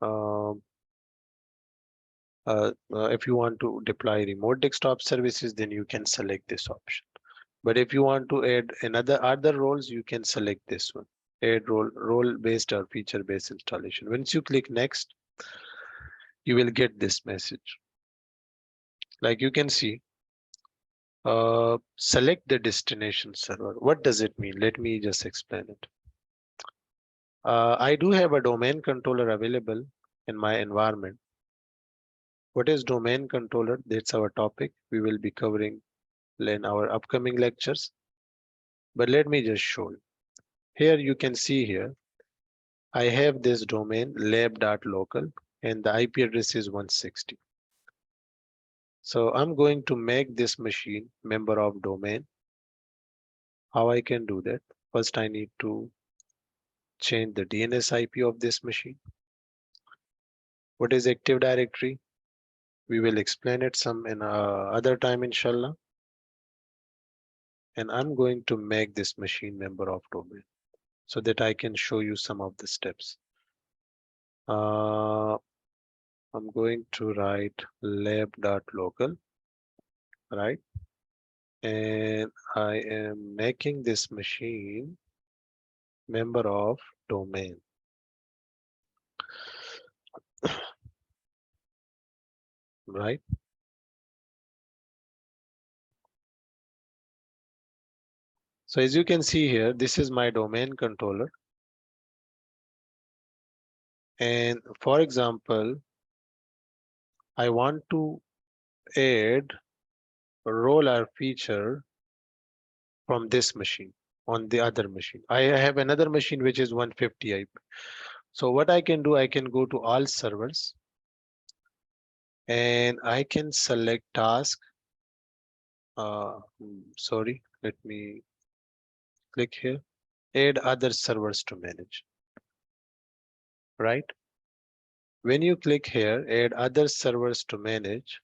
um, if you want to deploy remote desktop services, then you can select this option. But if you want to add another other roles, you can select this one. Add role based or feature based installation. Once you click next, you will get this message. Like you can see, select the destination server. What does it mean? Let me just explain it. I do have a domain controller available in my environment. What is domain controller? That's our topic. We will be covering in our upcoming lectures. But let me just show you. Here you can see here, I have this domain lab.local and the IP address is 160. So I'm going to make this machine member of domain. How I can do that? First, I need to change the DNS IP of this machine. What is Active Directory? We will explain it some in other time, inshallah. And I'm going to make this machine member of domain so that I can show you some of the steps. I'm going to write lab.local, right? And I am making this machine member of domain, right? So as you can see here, this is my domain controller. And for example, I want to add a role or feature from this machine on the other machine. I have another machine which is 150 IP. So what I can do, I can go to all servers and I can select task. Sorry, let me click here. Add other servers to manage, right? When you click here, add other servers to manage,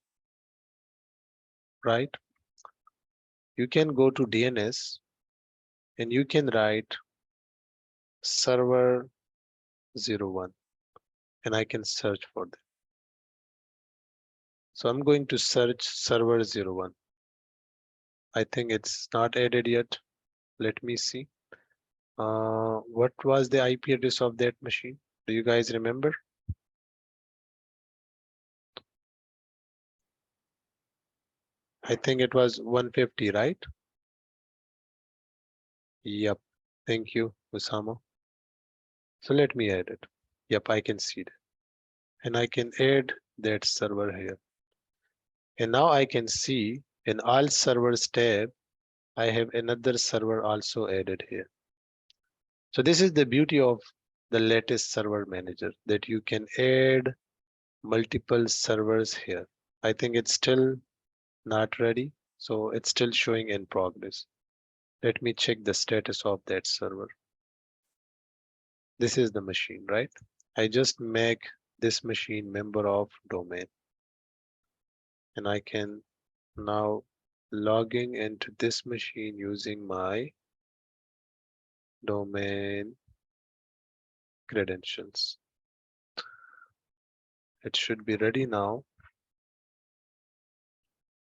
right? You can go to DNS and you can write server 01 and I can search for that. So I'm going to search server 01. I think it's not added yet. Let me see. What was the IP address of that machine? Do you guys remember? I think it was 150, right? Yep. Thank you, Usama. So let me add it. Yep, I can see that. And I can add that server here. And now I can see in all servers tab, I have another server also added here. So this is the beauty of the latest server manager, that you can add multiple servers here. I think it's still not ready, so it's still showing in progress. Let me check the status of that server. This is the machine, right? I just make this machine member of domain and I can now logging into this machine using my domain credentials. It should be ready now.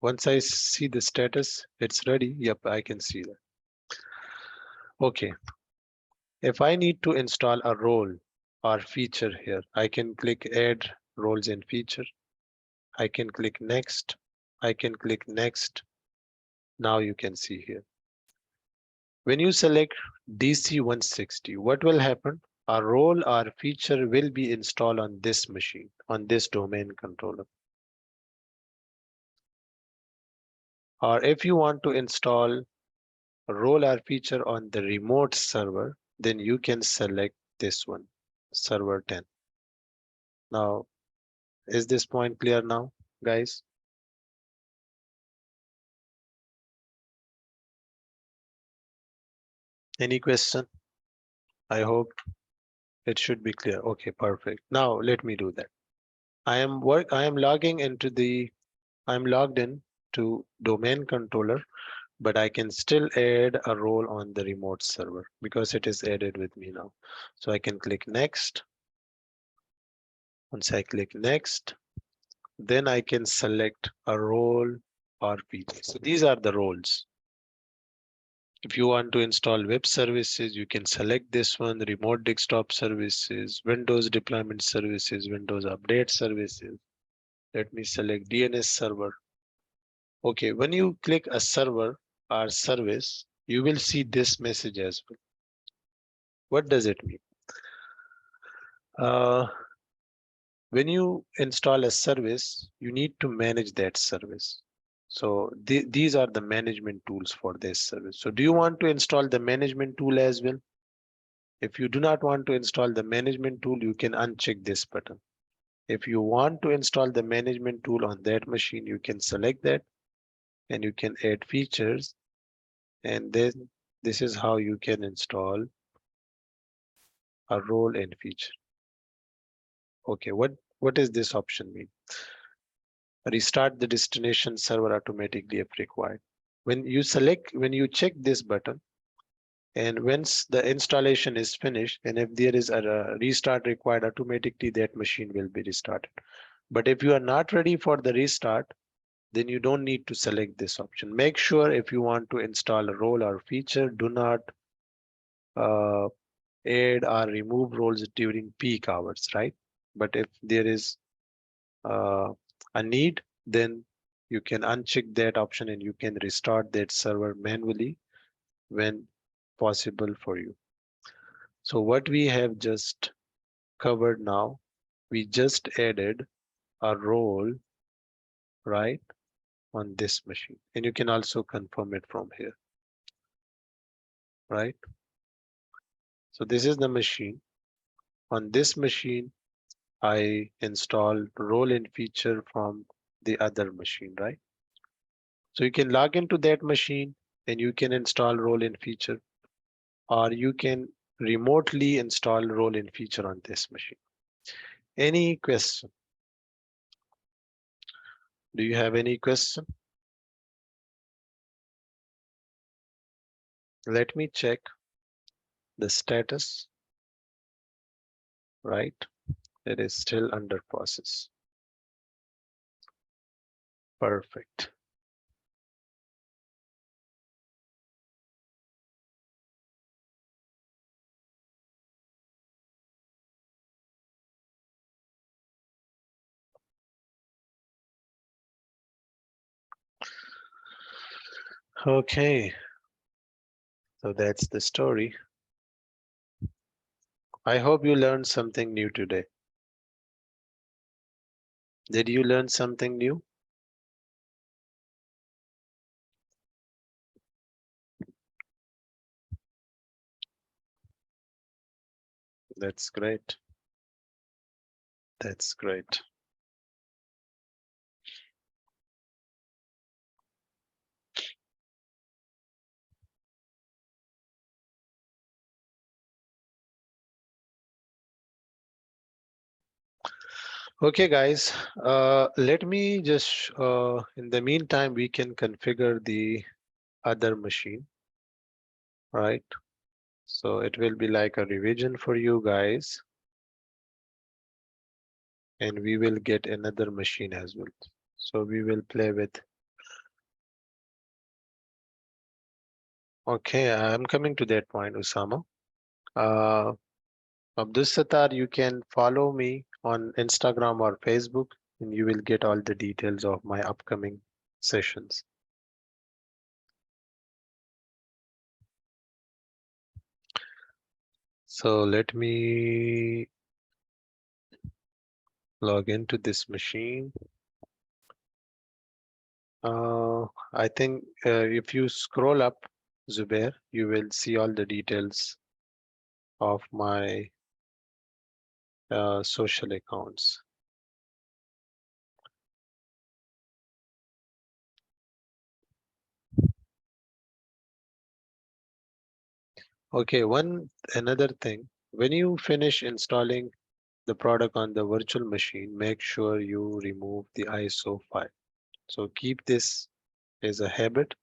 Once I see the status, it's ready. Yep, I can see that. Okay. If I need to install a role or feature here, I can click add roles and feature. I can click next. I can click next. Now you can see here. When you select DC 160, what will happen? A role or feature will be installed on this machine, on this domain controller. Or if you want to install a role or feature on the remote server, then you can select this one, server 10. Now, is this point clear now, guys? Any question? I hope it should be clear. Okay, perfect. Now let me do that. I am logging into the, I'm logged in to domain controller, but I can still add a role on the remote server because it is added with me now. So I can click next. Once I click next, then I can select a role or feature. So these are the roles. If you want to install web services, you can select this one, remote desktop services, Windows deployment services, Windows update services. Let me select DNS server. Okay, when you click a server or service, you will see this message as well. What does it mean? Uh, when you install a service, you need to manage that service. So these are the management tools for this service. So do you want to install the management tool as well? If you do not want to install the management tool, you can uncheck this button. If you want to install the management tool on that machine, you can select that and you can add features. And then this is how you can install a role and feature. Okay, what is this option mean? Restart the destination server automatically if required. When you check this button, and once the installation is finished, and if there is a restart required, automatically that machine will be restarted. But if you are not ready for the restart, then you don't need to select this option. Make sure if you want to install a role or feature, do not uh, add or remove roles during peak hours, right? But if there is uh, a need, then you can uncheck that option and you can restart that server manually when possible for you. So what we have just covered now, we just added a role, right, on this machine. And you can also confirm it from here, right? So this is the machine. On this machine, I installed role and feature from the other machine, right? So you can log into that machine and you can install role and feature, or you can remotely install role and feature on this machine. Any question? Do you have any question? Let me check the status, right? It is still under process. Perfect. Okay, so that's the story. I hope you learned something new today. Did you learn something new? That's great. That's great. Okay, guys, let me just, in the meantime, we can configure the other machine, right? So it will be like a revision for you guys, and we will get another machine as well. So we will play with. Okay, I'm coming to that point, Usama. Uh, Abdul Sattar, you can follow me on Instagram or Facebook, and you will get all the details of my upcoming sessions. So let me log into this machine. I think if you scroll up, Zubair, you will see all the details of my social accounts. Okay, another thing, when you finish installing the product on the virtual machine, make sure you remove the ISO file. So keep this as a habit.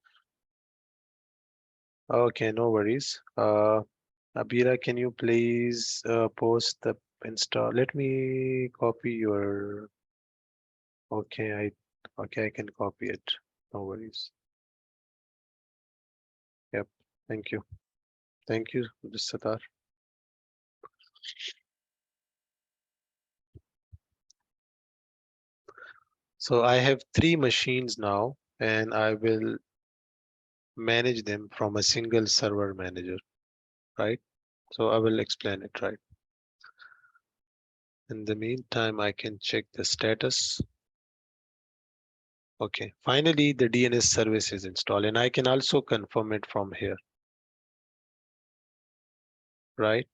Okay, no worries. Abira, can you please post the install? Let me copy your. Okay, I can copy it. No worries. Yep. Thank you. Thank you, Satar. So I have 3 machines now, and I will manage them from a single server manager, right? So I will explain it, right? In the meantime, I can check the status. Okay, finally the DNS service is installed, and I can also confirm it from here, right?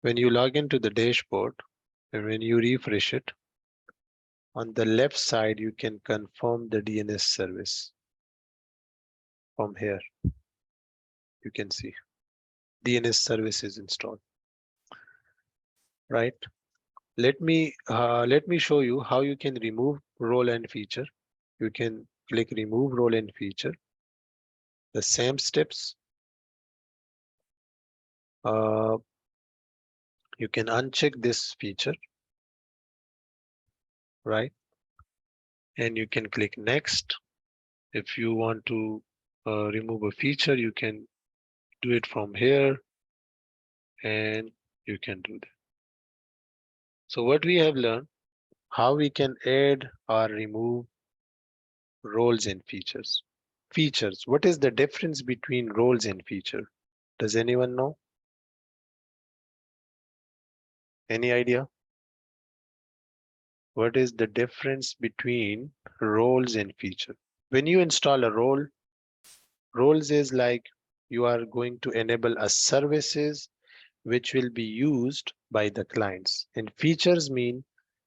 When you log into the dashboard and when you refresh it, on the left side, you can confirm the DNS service from here. You can see DNS service is installed, right? Let me show you how you can remove role and feature. You can click remove role and feature. The same steps. You can uncheck this feature, right? And you can click next. If you want to remove a feature, you can do it from here, and you can do that. So what we have learned, how we can add or remove roles and features. Features. What is the difference between roles and feature? Does anyone know? Any idea? What is the difference between roles and feature? When you install a role, roles is like you are going to enable a services which will be used by the clients. And features mean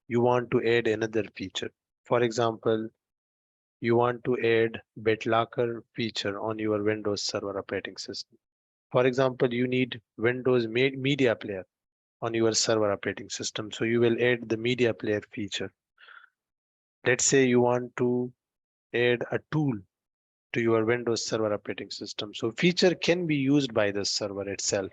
you want to add another feature. For example, you want to add BitLocker feature on your Windows Server operating system. For example, you need Windows Media Player on your server operating system. So you will add the Media Player feature. Let's say you want to add a tool to your Windows Server operating system. So feature can be used by the server itself,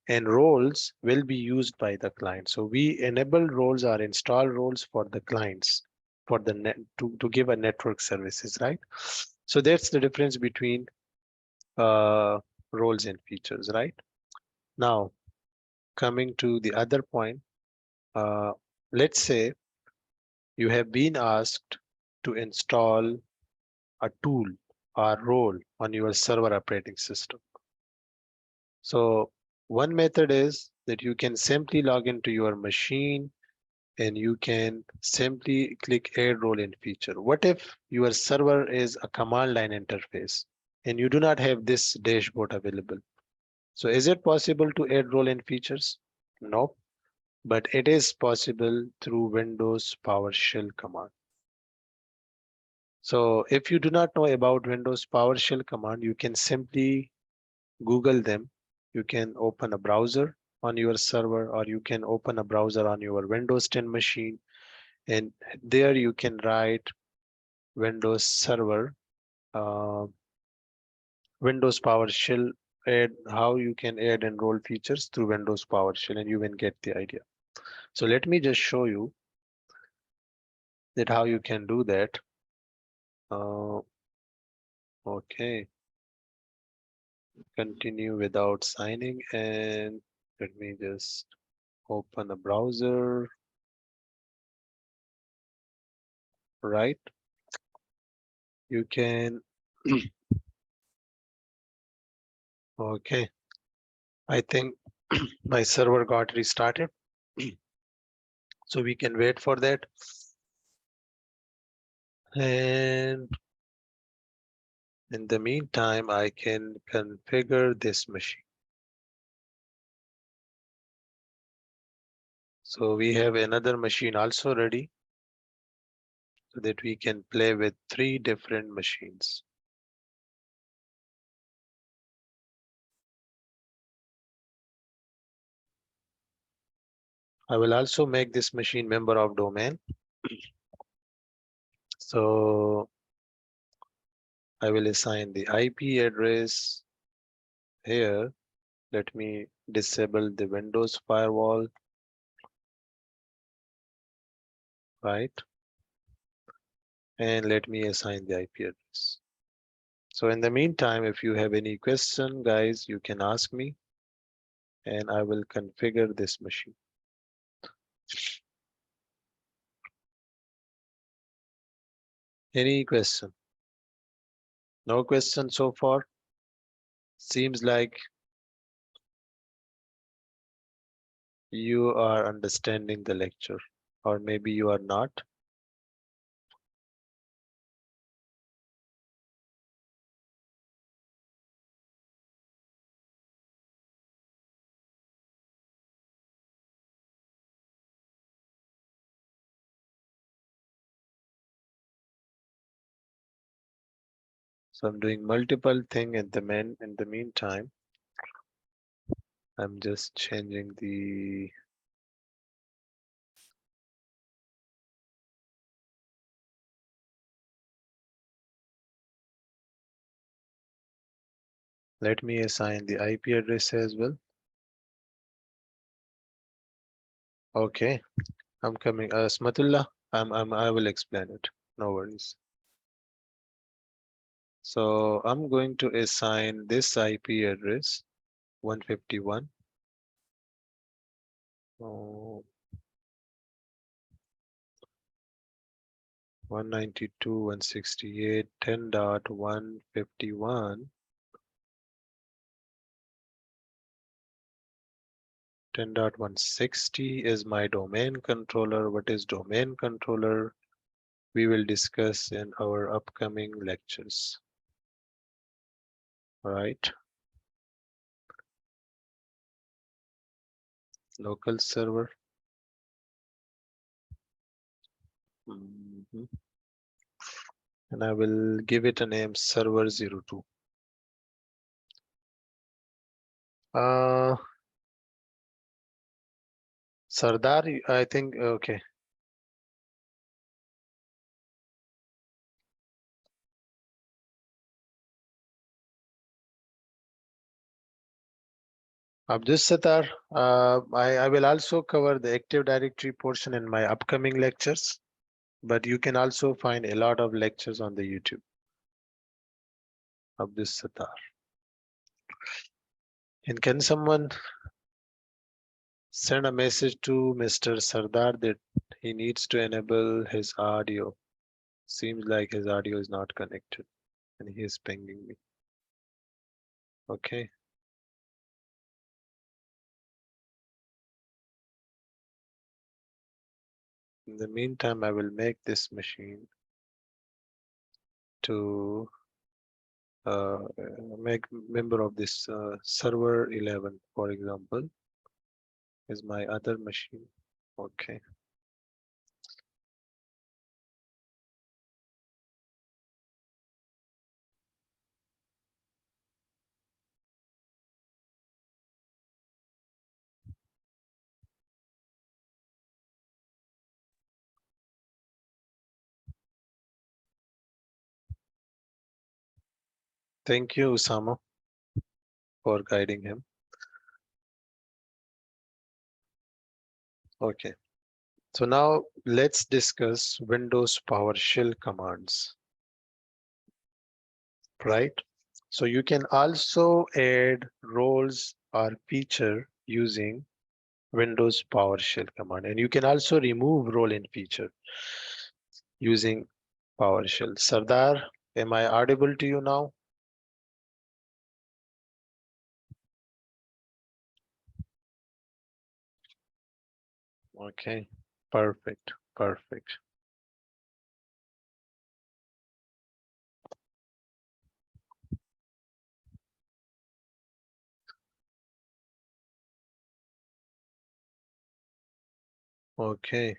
and roles will be used by the client. So we enable roles or install roles for the clients for the net to give a network services, right? So that's the difference between roles and features, right? Now, coming to the other point, uh, let's say you have been asked to install a tool or role on your server operating system. So one method is that you can simply log into your machine and you can simply click add role and feature. What if your server is a command line interface and you do not have this dashboard available? So is it possible to add role and features? No, but it is possible through Windows PowerShell command. So if you do not know about Windows PowerShell command, you can simply Google them. You can open a browser on your server, or you can open a browser on your Windows 10 machine, and there you can write Windows Server, uh, Windows PowerShell, add how you can add and roll features through Windows PowerShell, and you will get the idea. So let me just show you that how you can do that. Uh, okay, continue without signing, and let me just open a browser, right? You can, okay, I think my server got restarted, so we can wait for that. And in the meantime, I can configure this machine. So we have another machine also ready so that we can play with 3 different machines. I will also make this machine member of domain. So I will assign the IP address here. Let me disable the Windows firewall, right? And let me assign the IP address. So in the meantime, if you have any question, guys, you can ask me and I will configure this machine. Any question? No question so far? Seems like you are understanding the lecture, or maybe you are not. So I'm doing multiple thing in the meantime. I'm just changing the let me assign the IP address as well. Okay, I'm coming. Smatullah, I will explain it. No worries. So I'm going to assign this IP address 151. Oh, 192.168.10.151. 10.160 is my domain controller. What is domain controller? We will discuss in our upcoming lectures. All right. Local server. Mhm. And I will give it a name server02. Uh, Sardar, I think, okay. Abdus Sattar, I will also cover the Active Directory portion in my upcoming lectures, but you can also find a lot of lectures on the YouTube. Abdus Sattar. And can someone send a message to Mr. Sardar that he needs to enable his audio? Seems like his audio is not connected and he is pinging me. Okay. In the meantime, I will make this machine to make member of this server 11, for example, is my other machine. Okay. Thank you, Usama, for guiding him. Okay. So now let's discuss Windows PowerShell commands, right? So you can also add roles or feature using Windows PowerShell command, and you can also remove role and feature using PowerShell. Sardar, am I audible to you now? Okay, perfect, perfect. Okay,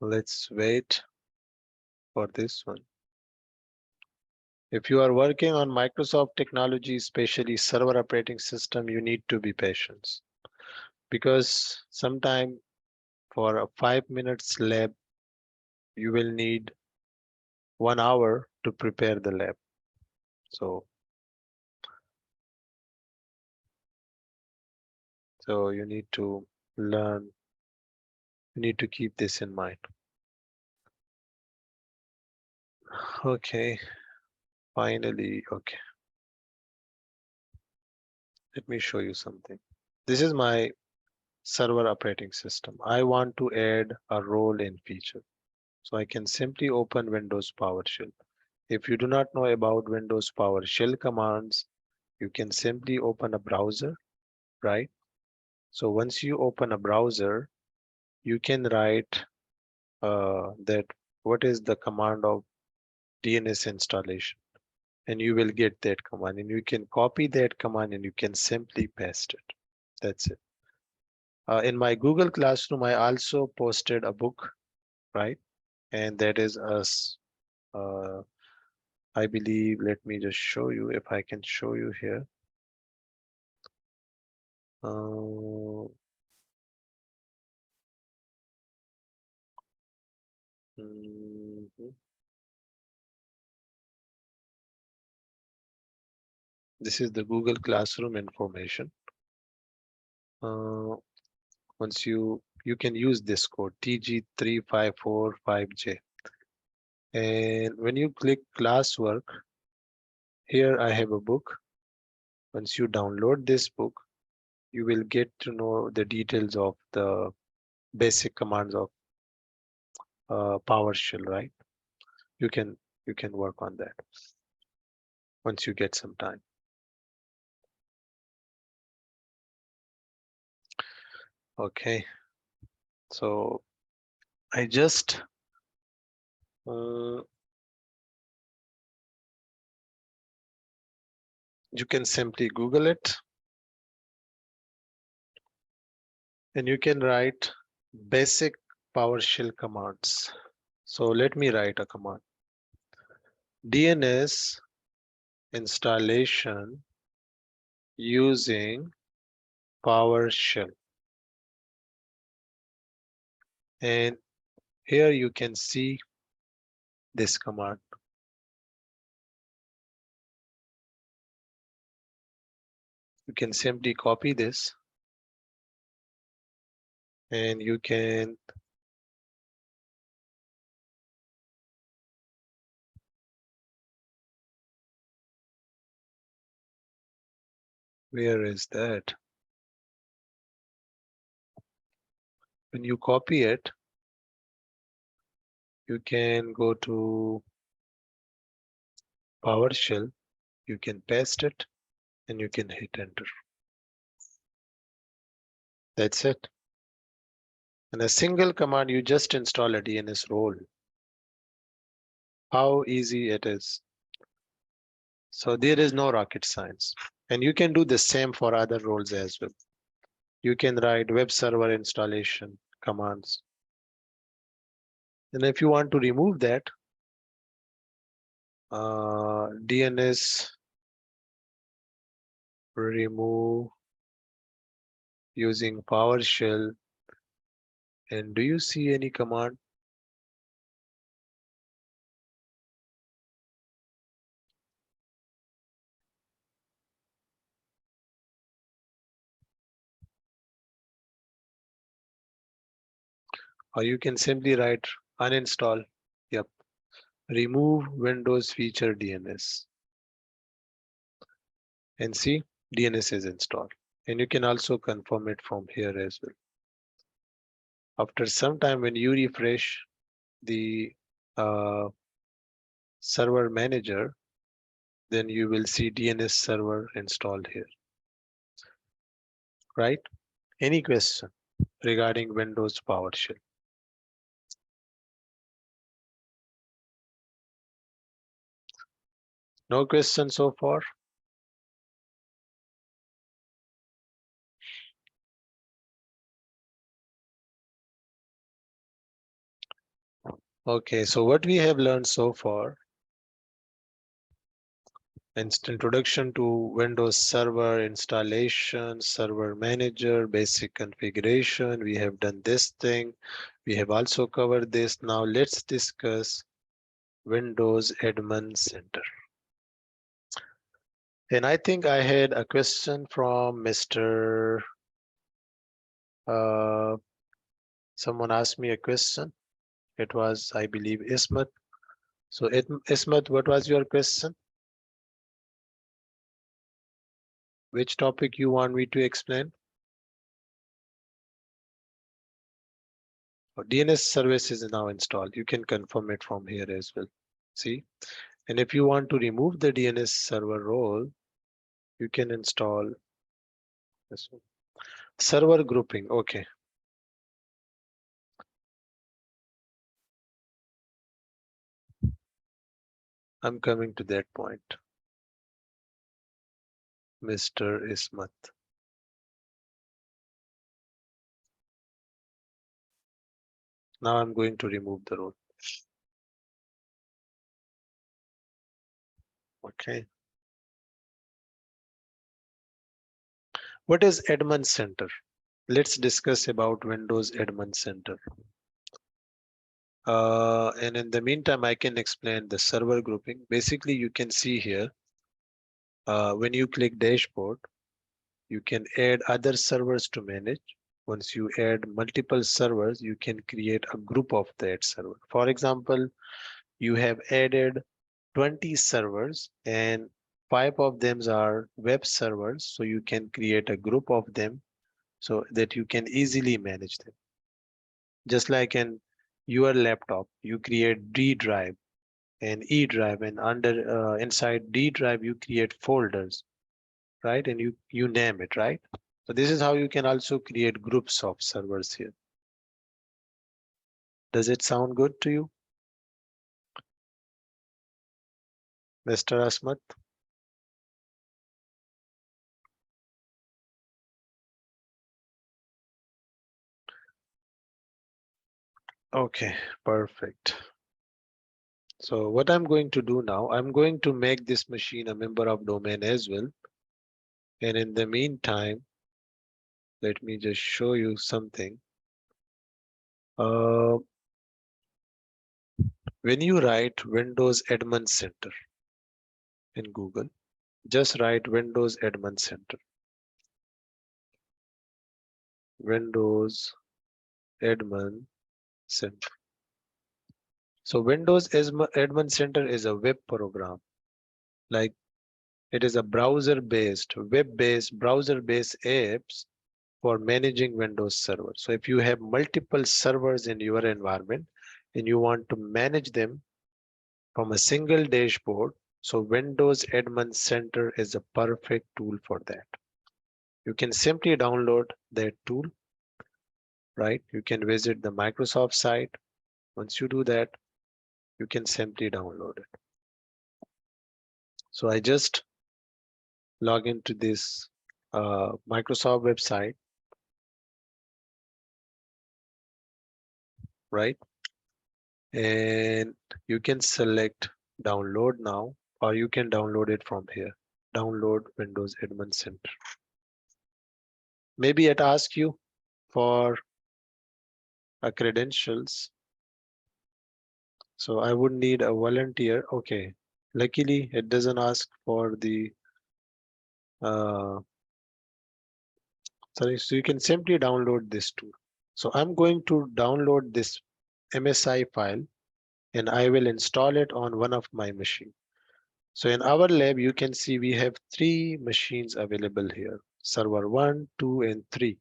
let's wait for this one. If you are working on Microsoft technology, especially server operating system, you need to be patient. because sometime for a 5 minutes lab, you will need 1 hour to prepare the lab. So, so you need to learn, you need to keep this in mind. Okay, finally, okay. Let me show you something. This is my server operating system. I want to add a role in feature. So I can simply open Windows PowerShell. If you do not know about Windows PowerShell commands, you can simply open a browser, right? So once you open a browser, you can write that what is the command of DNS installation, and you will get that command, and you can copy that command and you can simply paste it. That's it. In my Google Classroom, I also posted a book, right? And that is us. I believe, let me just show you if I can show you here. Uh, mhm. This is the Google Classroom information. Uh, once you can use this code TG3545J, and when you click classwork, here I have a book. Once you download this book, you will get to know the details of the basic commands of PowerShell, right? You can you can work on that once you get some time. Okay, so I just you can simply Google it and you can write basic PowerShell commands. So let me write a command. DNS installation using PowerShell. And here you can see this command. You can simply copy this and you can where is that? When you copy it, you can go to PowerShell, you can paste it and you can hit enter. That's it. In a single command, you just install a DNS role. How easy it is. So there is no rocket science. And you can do the same for other roles as well. You can write web server installation commands. And if you want to remove that, DNS remove using PowerShell. And do you see any command? Or you can simply write uninstall. Yep. Remove Windows feature DNS. And see, DNS is installed. And you can also confirm it from here as well. After some time, when you refresh the server manager, then you will see DNS server installed here, right? Any question regarding Windows PowerShell? No question so far? Okay, so what we have learned so far, Introduction to Windows Server installation, server manager, basic configuration. We have done this thing. We have also covered this. Now let's discuss Windows Admin Center. And I think I had a question from Mr. Someone asked me a question. It was, I believe, Ismat. So Ismat, what was your question? Which topic you want me to explain? DNS service is now installed. You can confirm it from here as well. See, and if you want to remove the DNS server role, you can install this one. Server grouping. Okay. I'm coming to that point, Mr. Ismat. Now I'm going to remove the role. Okay. What is Admin Center? Let's discuss about Windows Admin Center. And in the meantime, I can explain the server grouping. Basically, you can see here, when you click dashboard, you can add other servers to manage. Once you add multiple servers, you can create a group of that server. For example, you have added 20 servers and 5 of them are web servers. So you can create a group of them so that you can easily manage them. Just like in your laptop, you create D drive and E drive, and under inside D drive, you create folders, right? And you name it, right? So this is how you can also create groups of servers here. Does it sound good to you, Mr. Asmat? Okay, perfect. So what I'm going to do now, I'm going to make this machine a member of domain as well. And in the meantime, let me just show you something. When you write Windows Admin Center in Google, just write Windows Admin Center. Windows Admin Center. So Windows Admin Center is a web program. Like it is a browser-based, web-based, browser-based apps for managing Windows servers. So if you have multiple servers in your environment and you want to manage them from a single dashboard, so Windows Admin Center is a perfect tool for that. You can simply download that tool, right? You can visit the Microsoft site. Once you do that, you can simply download it. So I just log into this Microsoft website, right? And you can select download now, or you can download it from here. Download Windows Admin Center. Maybe it asks you for a credentials. So I would need a volunteer. Okay. Luckily, it doesn't ask for the sorry, so you can simply download this tool. So I'm going to download this MSI file and I will install it on one of my machines. So in our lab, you can see we have 3 machines available here, server 1, 2, and 3.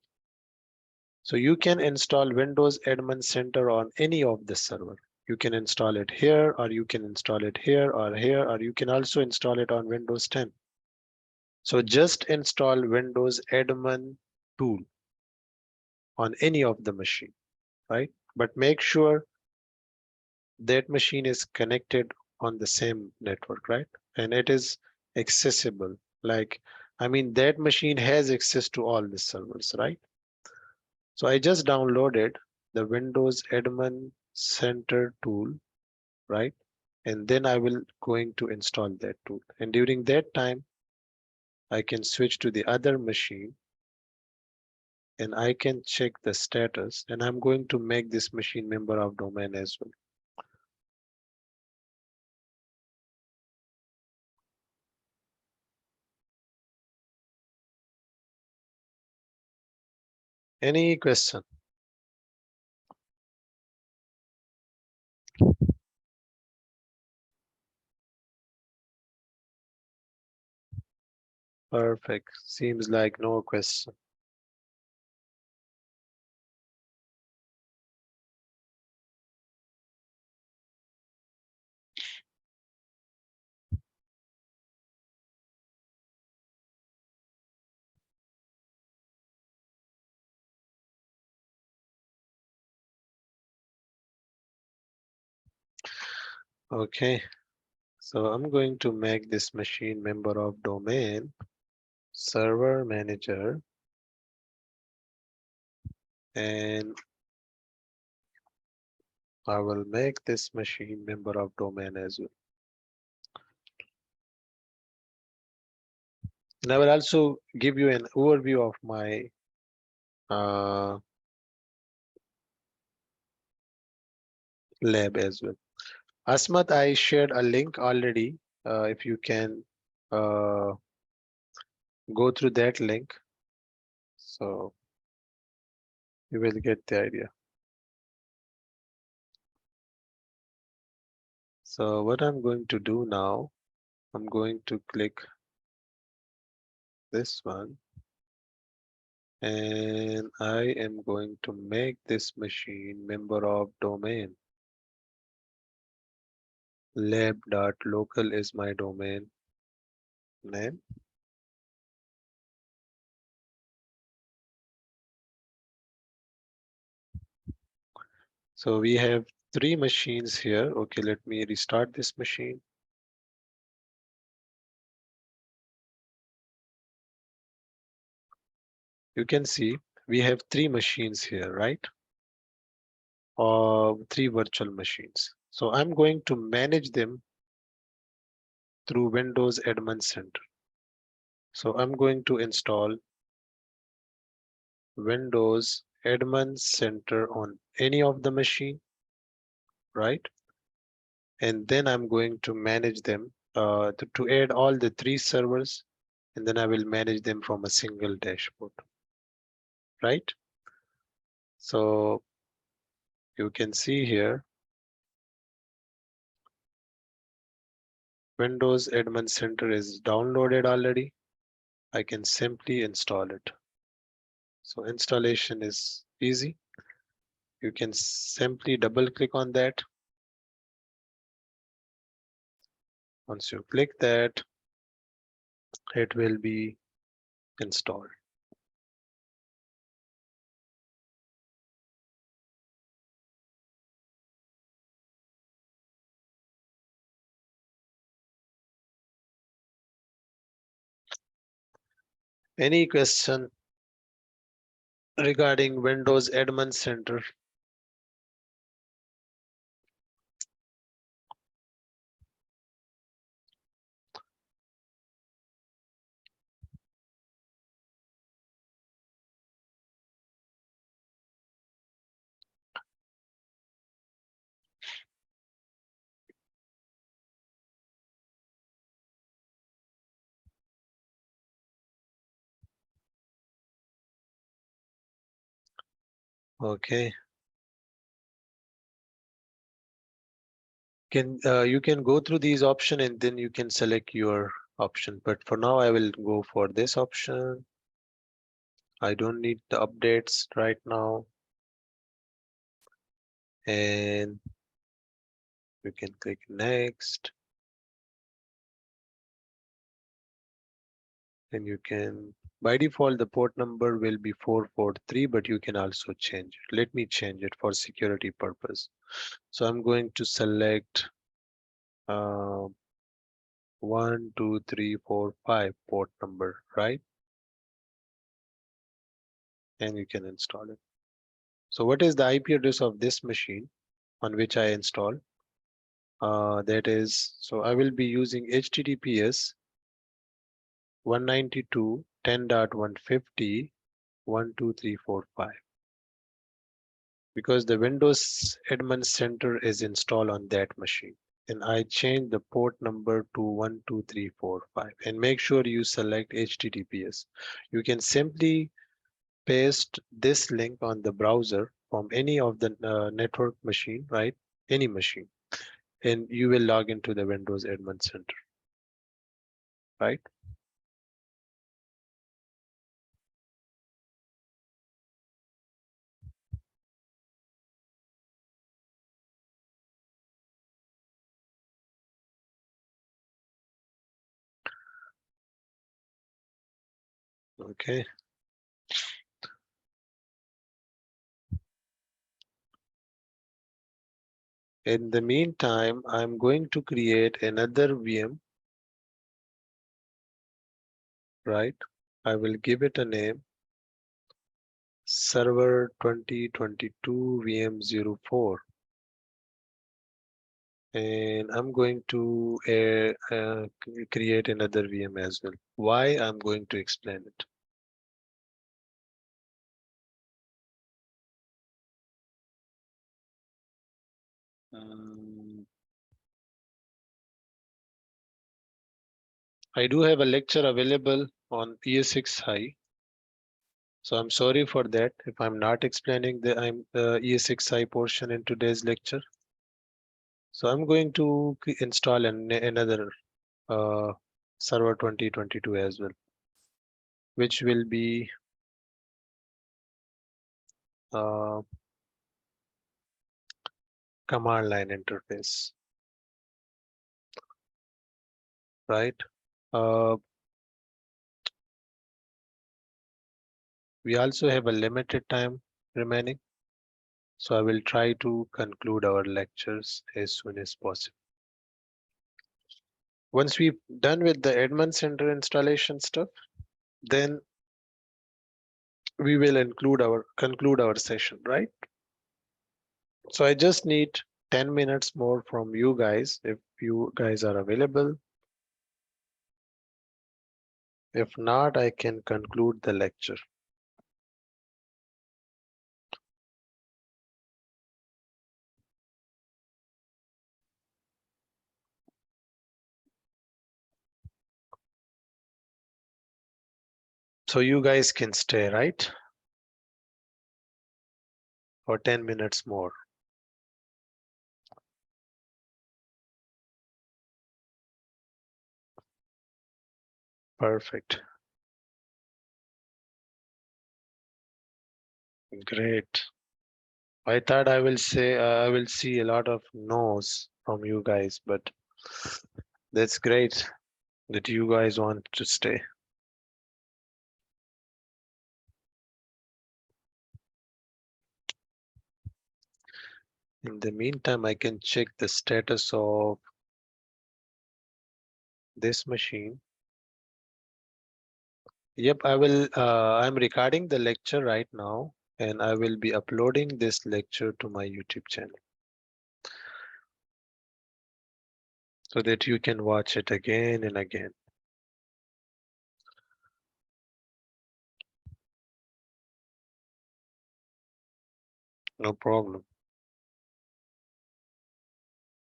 So you can install Windows Admin Center on any of the server. You can install it here, or you can install it here, or you can also install it on Windows 10. So just install Windows Admin tool on any of the machine, right? But make sure that machine is connected on the same network, right? And it is accessible. Like, I mean, that machine has access to all the servers, right? So I just downloaded the Windows Admin Center tool, right? and then I will going to install that tool. And during that time, I can switch to the other machine and I can check the status, and I'm going to make this machine member of domain as well. Any question? Perfect. Seems like no question. Okay, so I'm going to make this machine member of domain server manager, and I will make this machine member of domain as well. And I will also give you an overview of my lab as well. Asmat, I shared a link already. If you can uh, go through that link, so you will get the idea. So what I'm going to do now, I'm going to click this one, and I am going to make this machine member of domain. Lab.local is my domain name. So we have three machines here. Okay, let me restart this machine. You can see we have three machines here, right? Three virtual machines. So I'm going to manage them through Windows Admin Center. So I'm going to install Windows Admin Center on any of the machine, right? And then I'm going to manage them to add all the three servers, and then I will manage them from a single dashboard, right? So you can see here, Windows Admin Center is downloaded already. I can simply install it. So installation is easy. You can simply double click on that. Once you click that, it will be installed. Any question regarding Windows Admin Center? Okay. You can go through these options and then you can select your option. But for now, I will go for this option. I don't need the updates right now. And you can click next. And you can, by default, the port number will be 443, but you can also change it. Let me change it for security purpose. So I'm going to select uh, 1, 2, 3, 4, 5 port number, right? And you can install it. So what is the IP address of this machine on which I install? That is, so I will be using HTTPS 192.10.150.12345 because the Windows Admin Center is installed on that machine. And I change the port number to 12345 and make sure you select HTTPS. You can simply paste this link on the browser from any of the network machine, right? Any machine, and you will log into the Windows Admin Center, right? Okay. In the meantime, I'm going to create another VM, right? I will give it a name, server 2022 VM04. And I'm going to create another VM as well. Why? I'm going to explain it. Um, I do have a lecture available on ES6 High. So I'm sorry for that if I'm not explaining the ES6 High portion in today's lecture. So I'm going to install another uh, server 2022 as well, which will be uh, command line interface, right? Uh, we also have a limited time remaining, so I will try to conclude our lectures as soon as possible. Once we've done with the admin center installation stuff, then we will conclude our session, right? So I just need 10 minutes more from you guys if you guys are available. If not, I can conclude the lecture. So you guys can stay, right? For 10 minutes more. Perfect. Great. I thought I will see a lot of no's from you guys, but that's great that you guys want to stay. In the meantime, I can check the status of this machine. Yep, I'm recording the lecture right now and I will be uploading this lecture to my YouTube channel so that you can watch it again and again. No problem.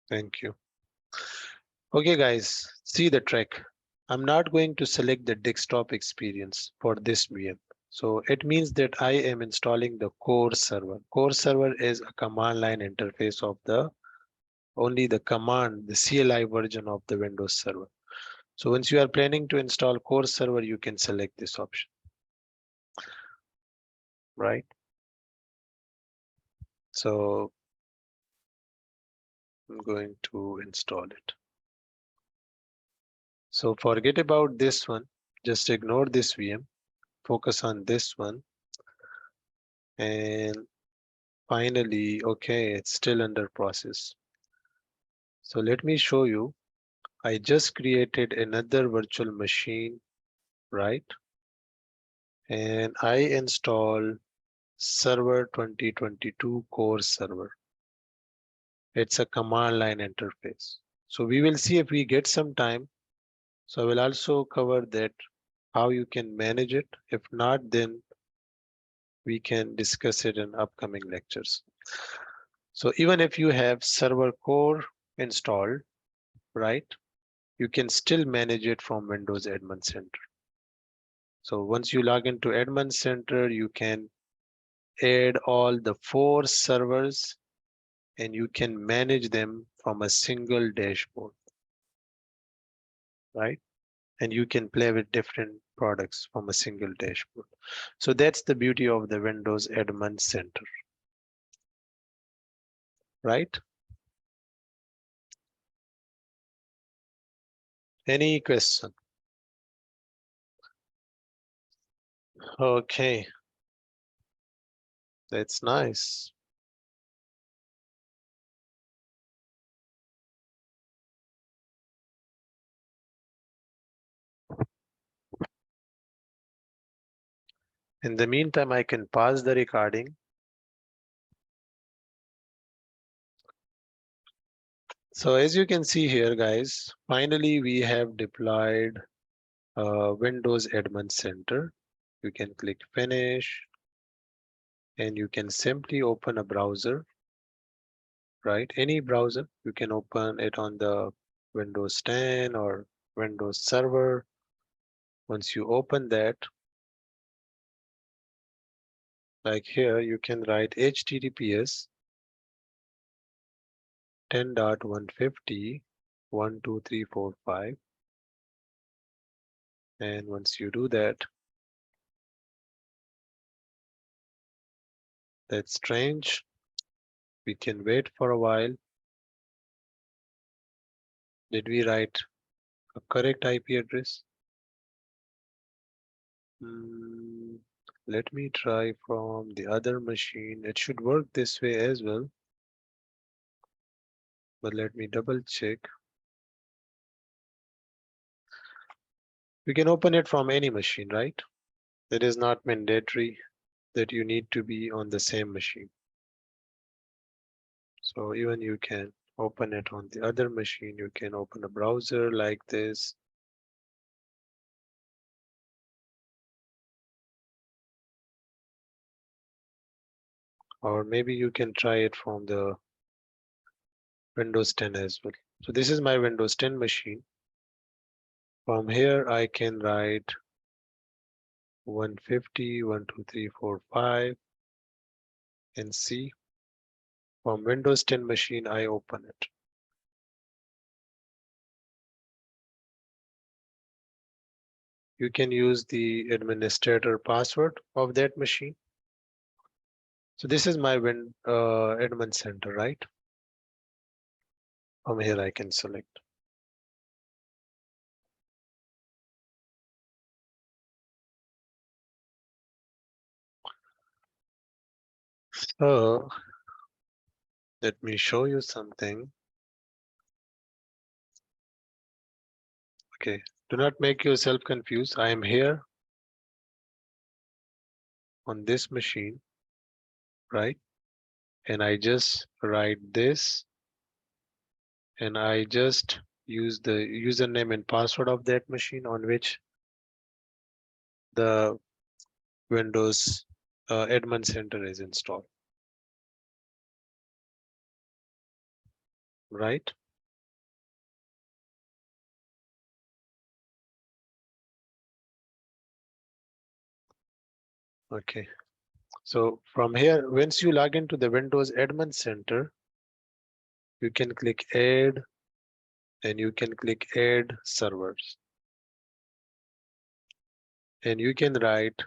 Thank you. Okay, guys, see the trick. I'm not going to select the desktop experience for this VM. So it means that I am installing the core server. Core server is a command line interface of the only the command, the CLI version of the Windows server. So once you are planning to install core server, you can select this option, right? So I'm going to install it. So forget about this one. Just ignore this VM. Focus on this one. And finally, okay, it's still under process. So let me show you. I just created another virtual machine, right? And I install server 2022 core server. It's a command line interface. So we will see if we get some time. So I will also cover that how you can manage it. If not, then we can discuss it in upcoming lectures. So even if you have server core installed, right, you can still manage it from Windows Admin Center. So once you log into Admin Center, you can add all the 4 servers and you can manage them from a single dashboard, right? And you can play with different products from a single dashboard. So that's the beauty of the Windows Admin Center, right? Any question? Okay, that's nice. In the meantime, I can pause the recording. So as you can see here, guys, finally we have deployed Windows Admin Center. You can click finish and you can simply open a browser, right? Any browser, you can open it on the Windows 10 or Windows Server. Once you open that, like here, you can write HTTPS 10.150.12345. And once you do that, that's strange. We can wait for a while. Did we write a correct IP address? Hmm, let me try from the other machine. It should work this way as well. But let me double check. You can open it from any machine, right? It is not mandatory that you need to be on the same machine. So even you can open it on the other machine. You can open a browser like this. Or maybe you can try it from the Windows 10 as well. So this is my Windows 10 machine. From here, I can write 150, 12345 and see. From Windows 10 machine, I open it. You can use the administrator password of that machine. So this is my admin center, right? From here, I can select. So let me show you something. Okay, do not make yourself confused. I am here on this machine, right? And I just write this and I just use the username and password of that machine on which the Windows admin center is installed, right? Okay, so from here, once you log into the Windows admin center, you can click add and you can click add servers and you can write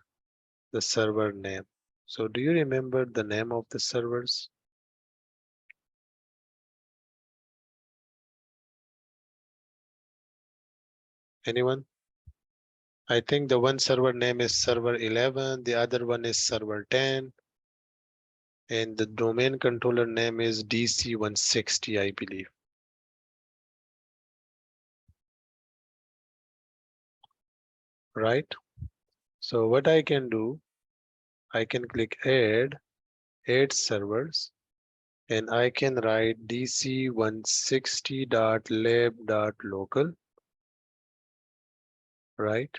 the server name. So do you remember the name of the servers? Anyone? I think the one server name is server 11, the other one is server 10, and the domain controller name is DC160, I believe. Right? So what I can do, I can click add servers, and I can write dc160.lab.local, right?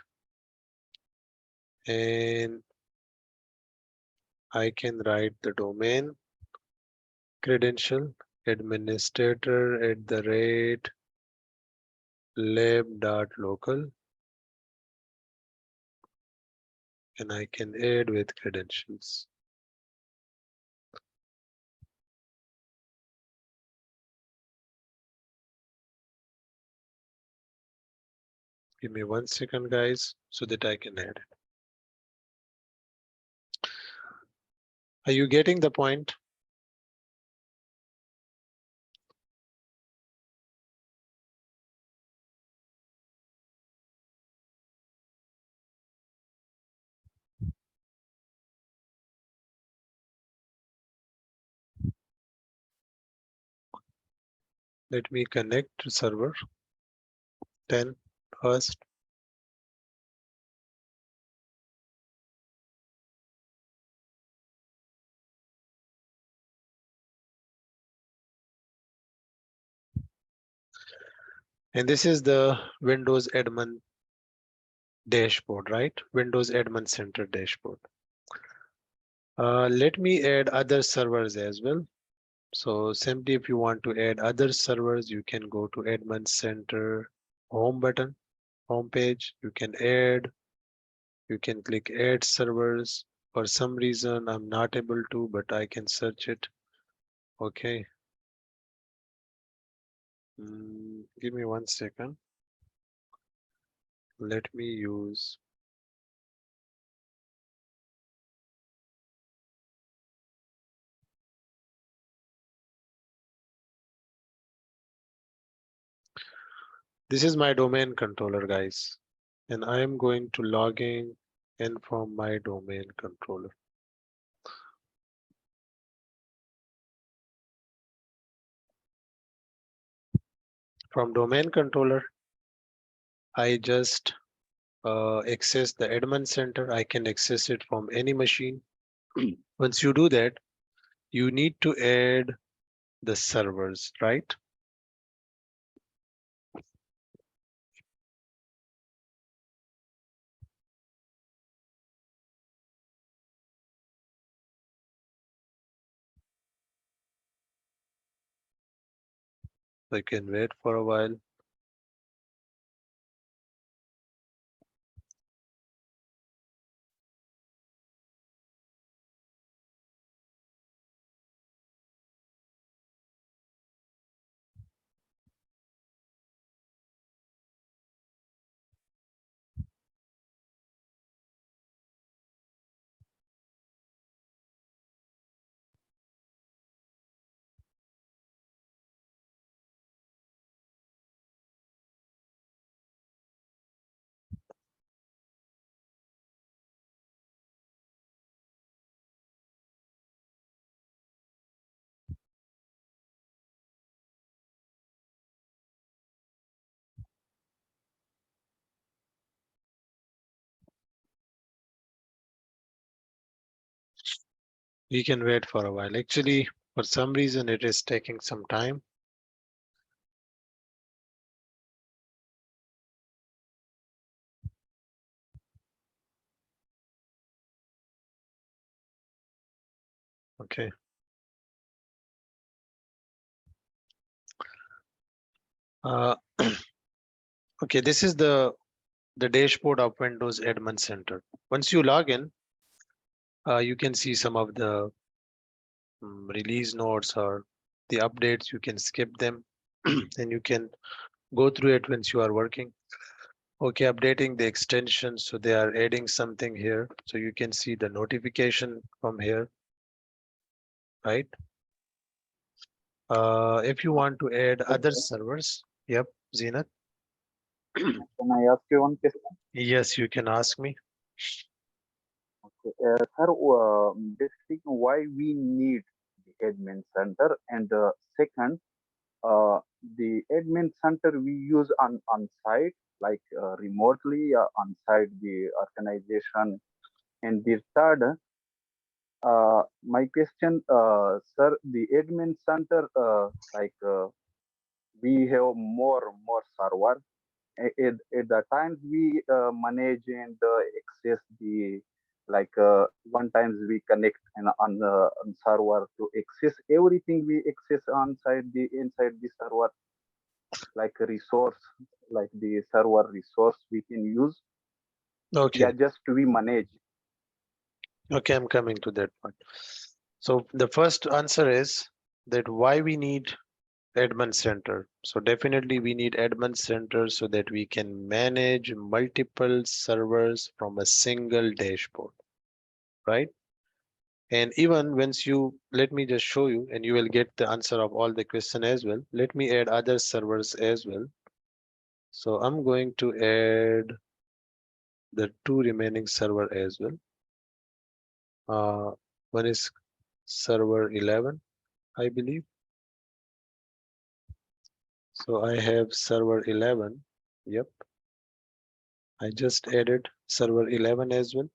And I can write the domain credential administrator@lab.local, and I can add with credentials. Give me 1 second, guys, so that I can add it. Are you getting the point? Let me connect to server 10 first. And this is the Windows admin dashboard, right? Windows admin center dashboard. Let me add other servers as well. So simply if you want to add other servers, you can go to admin center home button, home page. You can add, you can click add servers. For some reason, I'm not able to, but I can search it. Okay. Give me 1 second. Let me use. This is my domain controller, guys, and I am going to log in from my domain controller. From domain controller, I just access the admin center. I can access it from any machine. Once you do that, you need to add the servers, right? I can wait for a while. We can wait for a while. Actually, for some reason, it is taking some time. Okay. Uh, okay, this is the dashboard of Windows Admin Center. Once you log in, you can see some of the release notes or the updates. You can skip them and you can go through it once you are working. Okay, updating the extension. So they are adding something here. So you can see the notification from here, right? If you want to add other servers, yep, Zenith. Can I ask you one question? Yes, you can ask me. Sir, basically, why we need the admin center? And second, the admin center we use on site, like remotely on site the organization. And the third, My question, sir, the admin center, we have more server. At the times we manage and access the one times we connect on server to access everything we access inside the server like a resource like the server resource we can use. Okay, Yeah, just to be managed. okay, I'm coming to that point. So the first answer is that why we need admin center. So definitely we need admin center so that we can manage multiple servers from a single dashboard, right? And even once you, let me just show you and you will get the answer of all the question as well. Let me add other servers as well. So I'm going to add the two remaining server as well. One is server 11, I believe. So I have server 11. Yep. I just added server 11 as well.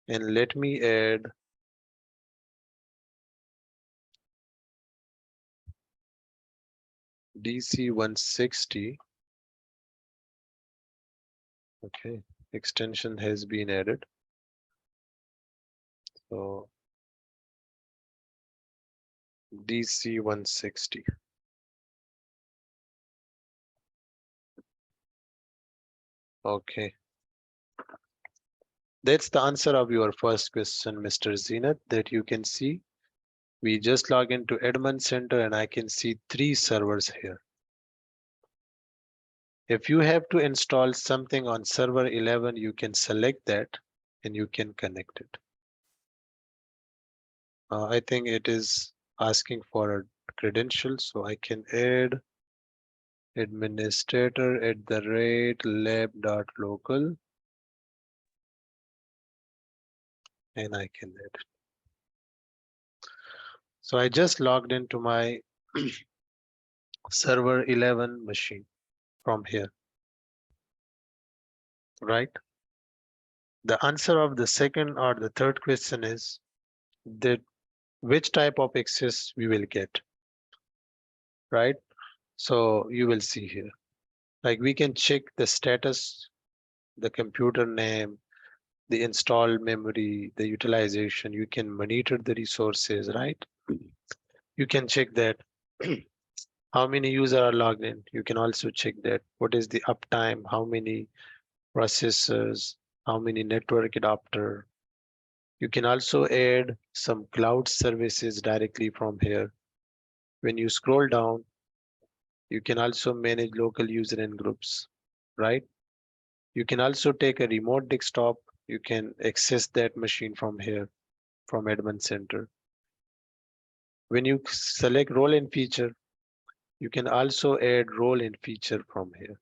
And let me add DC 160. Okay. Extension has been added. So DC 160. Okay. That's the answer of your first question, Mr. Zenith, that you can see. We just log into admin center and I can see 3 servers here. If you have to install something on server 11, you can select that and you can connect it. I think it is asking for a credential, so I can add administrator@lab.local and I can add it. So I just logged into my server 11 machine from here, right? The answer of the second or the third question is that which type of access we will get, right? So you will see here, like we can check the status, the computer name, the installed memory, the utilization. You can monitor the resources, right? You can check that how many users are logged in. You can also check that what is the uptime, how many processors, how many network adapter. You can also add some cloud services directly from here. When you scroll down, you can also manage local user and groups, right? You can also take a remote desktop. You can access that machine from here, from admin center. When you select role and feature, you can also add role and feature from here,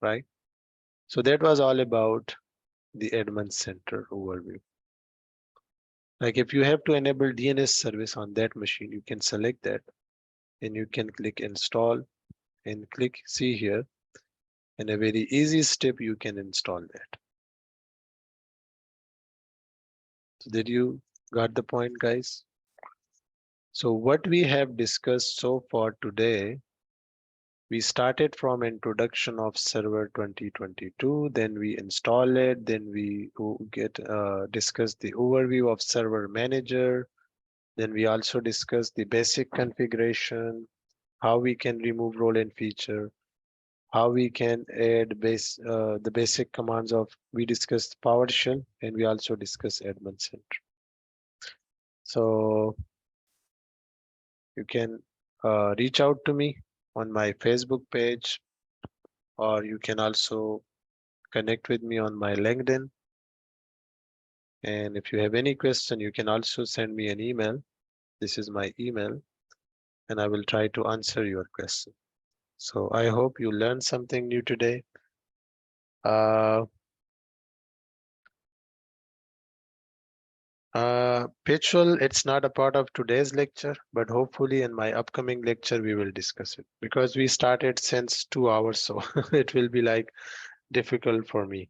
right? So that was all about the admin center overview. Like if you have to enable DNS service on that machine, you can select that and you can click install and click see here. And a very easy step, you can install that. So did you got the point, guys? So what we have discussed so far today, we started from introduction of server 2022, then we install it, then we get discuss the overview of server manager, then we also discuss the basic configuration, how we can remove role and feature, how we can add the basic commands of, we discussed PowerShell and we also discussed admin center. So you can reach out to me on my Facebook page, or you can also connect with me on my LinkedIn. And if you have any question, you can also send me an email. This is my email, and I will try to answer your question. So I hope you learned something new today. Petrol, it's not a part of today's lecture, but hopefully in my upcoming lecture, we will discuss it because we started since 2 hours. So it will be like difficult for me.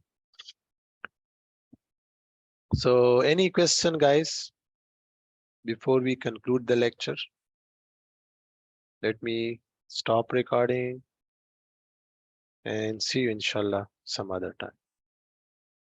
So any question, guys, before we conclude the lecture? Let me stop recording and see you inshallah some other time.